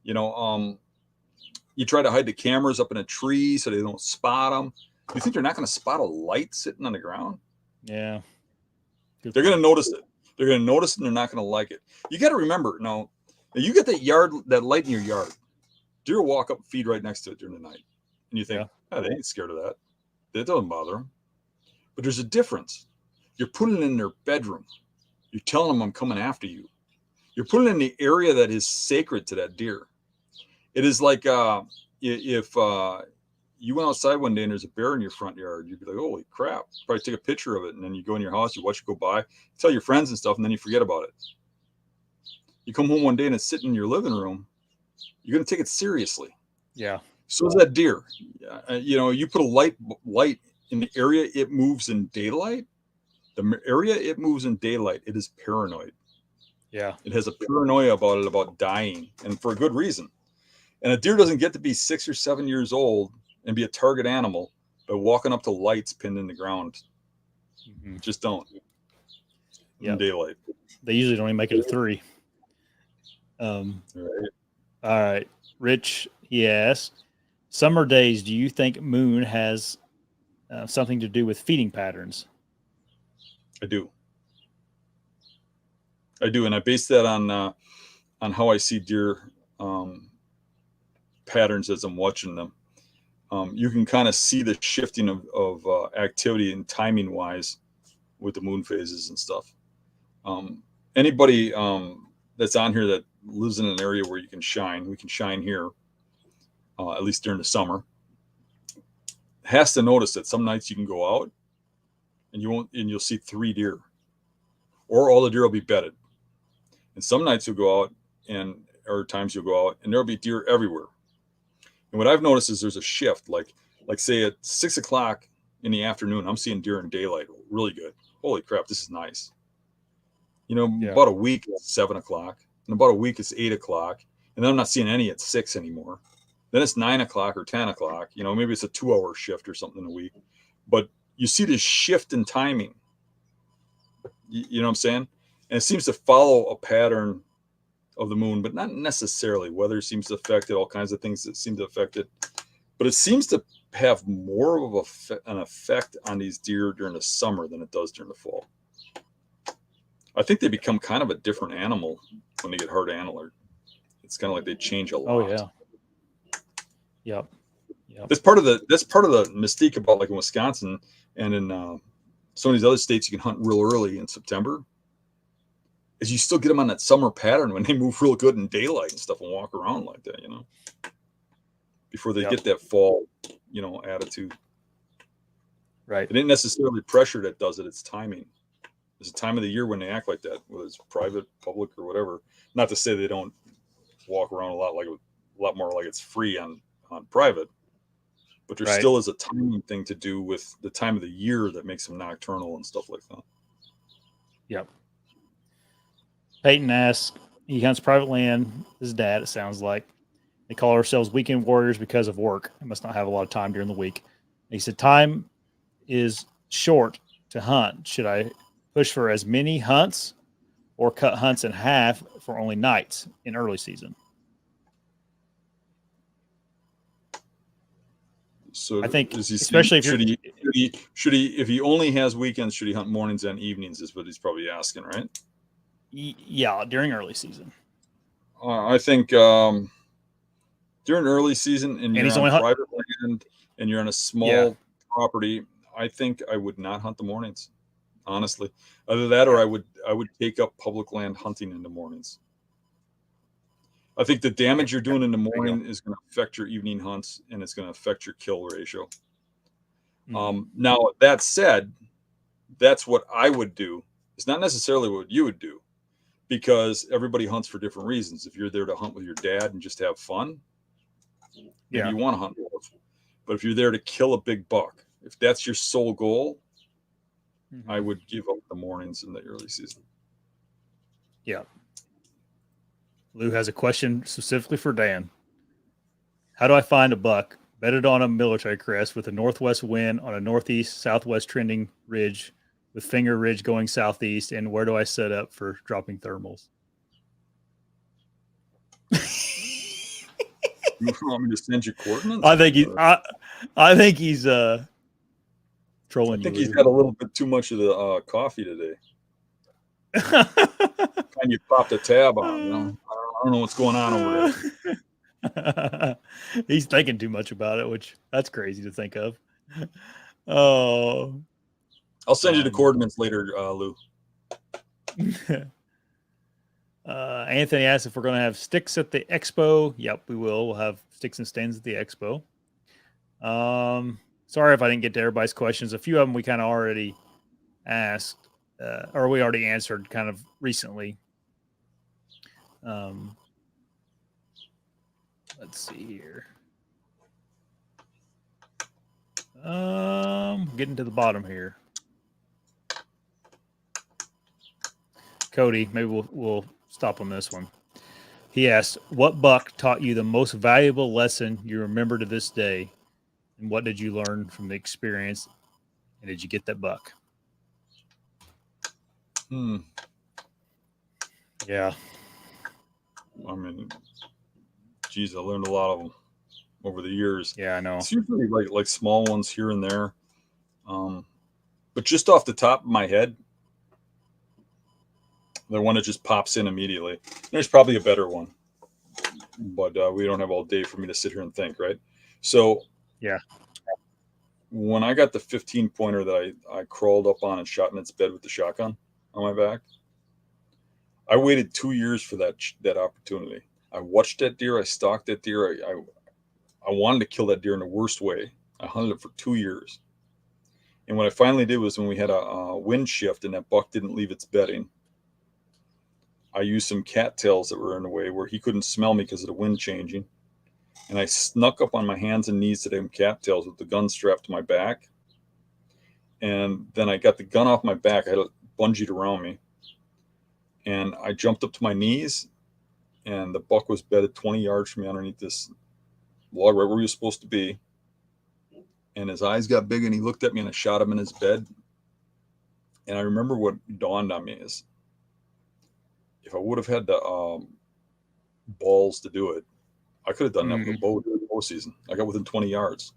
B: You try to hide the cameras up in a tree so they don't spot them. You think they're not going to spot a light sitting on the ground?
A: Yeah.
B: They're going to notice it. They're going to notice it, and they're not going to like it. You got to remember, now you get that light in your yard. Deer will walk up and feed right next to it during the night. And you think, they ain't scared of that. That doesn't bother them. But there's a difference. You're putting it in their bedroom. You're telling them I'm coming after you. You're putting it in the area that is sacred to that deer. It is like if you went outside one day and there's a bear in your front yard, you'd be like, holy crap. Probably take a picture of it, and then you go in your house, you watch it go by, tell your friends and stuff, and then you forget about it. You come home one day and it's sitting in your living room, you're going to take it seriously.
A: Yeah.
B: So is that deer. You put a light in the area it moves in daylight. The area it moves in daylight, it is paranoid.
A: Yeah.
B: It has a paranoia about it, about dying, and for a good reason. And a deer doesn't get to be 6 or 7 years old and be a target animal by walking up to lights pinned in the ground.
A: Mm-hmm.
B: Just don't.
A: Yeah.
B: In daylight.
A: They usually don't even make it a 3.
B: Right.
A: All right. Rich, he asked, summer days, do you think moon has something to do with feeding patterns?
B: I do. And I base that on how I see deer patterns as I'm watching them. You can kind of see the shifting of activity and timing wise with the moon phases and stuff. Anybody that's on here that lives in an area where you can shine, we can shine here, at least during the summer, has to notice that some nights you can go out and you'll see 3 deer, or all the deer will be bedded. And some nights you'll go out or times you'll go out and there'll be deer everywhere. And what I've noticed is there's a shift, like say at 6 o'clock in the afternoon, I'm seeing deer in daylight, really good. Holy crap, this is nice. About a week it's 7 o'clock, and about a week it's 8 o'clock, and then I'm not seeing any at 6 anymore. Then it's 9 o'clock or 10 o'clock. Maybe it's a 2-hour shift or something in a week, but you see this shift in timing. You know what I'm saying? And it seems to follow a pattern of the moon, but not necessarily. Weather seems to affect it, all kinds of things that seem to affect it, but it seems to have more of an effect on these deer during the summer than it does during the fall. I think they become kind of a different animal when they get hard antlered. It's kind of like they change a lot.
A: Oh yeah. Yep.
B: That's part of the mystique about, like, in Wisconsin and in some of these other states, you can hunt real early in September. Is you still get them on that summer pattern when they move real good in daylight and stuff and walk around like that, before they get that fall, attitude.
A: Right.
B: It ain't necessarily pressure that does it; it's timing. There's a time of the year when they act like that, whether it's private, public, or whatever. Not to say they don't walk around a lot more like it's free on private, but there still is a timing thing to do with the time of the year that makes them nocturnal and stuff like that.
A: Yep. Peyton asks, he hunts private land. His dad, it sounds like. They call ourselves weekend warriors because of work. They must not have a lot of time during the week. He said, time is short to hunt. Should I push for as many hunts or cut hunts in half for only nights in early season?
B: So
A: I think, especially
B: if he only has weekends, should he hunt mornings and evenings? Is what he's probably asking, right?
A: Yeah, during early season.
B: I think during early season and you're on private land and you're on a small property, I think I would not hunt the mornings, honestly. Either that or I would take up public land hunting in the mornings. I think the damage you're doing in the morning is going to affect your evening hunts, and it's going to affect your kill ratio. Now, that said, that's what I would do. It's not necessarily what you would do, because everybody hunts for different reasons. If you're there to hunt with your dad and just have fun, maybe you want to hunt wolves. But if you're there to kill a big buck, if that's your sole goal, I would give up the mornings in the early season.
A: Yeah. Lou has a question specifically for Dan. How do I find a buck bedded on a military crest with a northwest wind on a northeast-southwest trending ridge with finger ridge going southeast, and where do I set up for dropping thermals?
B: You want me to send you coordinates?
A: I think he's trolling you.
B: I think he's got a little bit too much of the coffee today. And you popped a tab on. I don't know what's going on over
A: there. He's thinking too much about it, which that's crazy to think of. Oh,
B: I'll send you the coordinates later, Lou.
A: Anthony asked if we're going to have sticks at the expo. Yep, we will. We'll have sticks and stands at the expo. Sorry if I didn't get to everybody's questions. A few of them we kind of already asked, or we already answered kind of recently. Let's see here. Getting to the bottom here. Cody, maybe we'll stop on this one. He asked, "What buck taught you the most valuable lesson you remember to this day, and what did you learn from the experience? And did you get that buck?" Yeah.
B: I mean, geez, I learned a lot of them over the years.
A: Yeah, I know.
B: It's usually like small ones here and there. But just off the top of my head, the one that just pops in immediately. There's probably a better one, but we don't have all day for me to sit here and think, right? So
A: yeah,
B: when I got the 15 pointer that I crawled up on and shot in its bed with the shotgun on my back, I waited 2 years for that opportunity. I watched that deer. I stalked that deer. I wanted to kill that deer in the worst way. I hunted it for 2 years. And what I finally did was when we had a wind shift and that buck didn't leave its bedding, I used some cattails that were in the way where he couldn't smell me because of the wind changing. And I snuck up on my hands and knees to them cattails with the gun strapped to my back. And then I got the gun off my back. I had it bungeed around me. And I jumped up to my knees, and the buck was bedded 20 yards from me underneath this log right where he was supposed to be. And his eyes got big, and he looked at me, and I shot him in his bed. And I remember what dawned on me is if I would have had the balls to do it, I could have done that with a bow during the bow season. I got within 20 yards.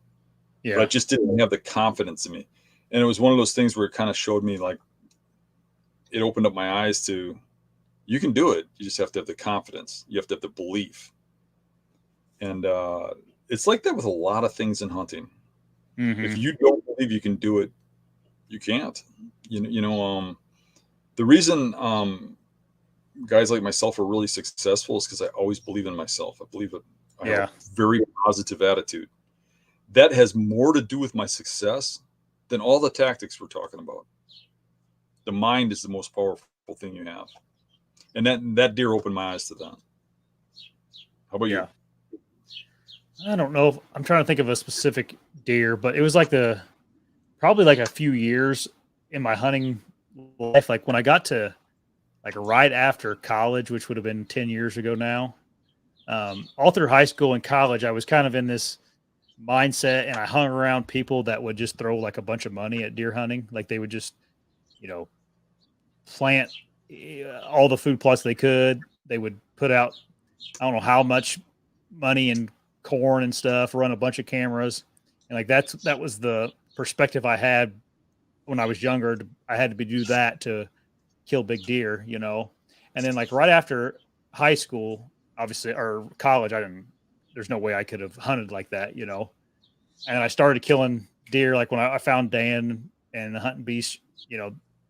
A: yeah,
B: But I just didn't have the confidence in me. And it was one of those things where it kind of showed me, like, it opened up my eyes to, you can do it. You just have to have the confidence. You have to have the belief. And it's like that with a lot of things in hunting. If you don't believe you can do it, you can't. The reason guys like myself are really successful is because I always believe in myself. I believe it. I have a very positive attitude. That has more to do with my success than all the tactics we're talking about. The mind is the most powerful thing you have. And that deer opened my eyes to that. How about you?
A: I don't know if I'm trying to think of a specific deer, but it was like probably like a few years in my hunting life. Like when I got to like right after college, which would have been 10 years ago now, all through high school and college, I was kind of in this mindset, and I hung around people that would just throw like a bunch of money at deer hunting. Like they would just, plant all the food plots they could. They would put out, I don't know how much money and corn and stuff, run a bunch of cameras. And like, that was the perspective I had when I was younger. I had to do that to kill big deer, And then like right after high school, obviously, or college, there's no way I could have hunted like that, And I started killing deer like when I found Dan and the Hunting Beast,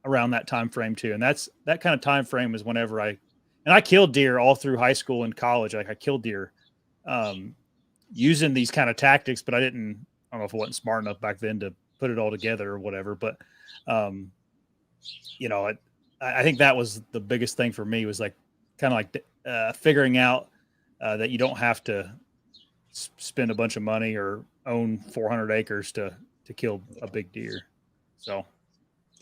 A: around that time frame too. And that kind of time frame is whenever I killed deer all through high school and college. Like I killed deer using these kind of tactics, but I don't know if I wasn't smart enough back then to put it all together or whatever. But, I think that was the biggest thing for me, was like kind of like figuring out that you don't have to spend a bunch of money or own 400 acres to kill a big deer. So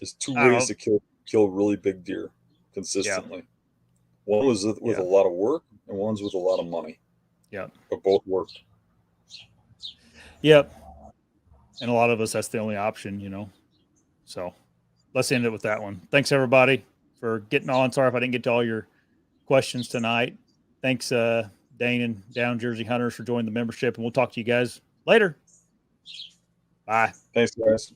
B: there's two ways to kill really big deer consistently. Yeah. One was with a lot of work, and one's with a lot of money.
A: Yeah,
B: but both work.
A: Yep. And a lot of us, that's the only option, So let's end it with that one. Thanks everybody for getting on. Sorry if I didn't get to all your questions tonight. Thanks, Dane and Down Jersey Hunters, for joining the membership, and we'll talk to you guys later. Bye.
B: Thanks, guys.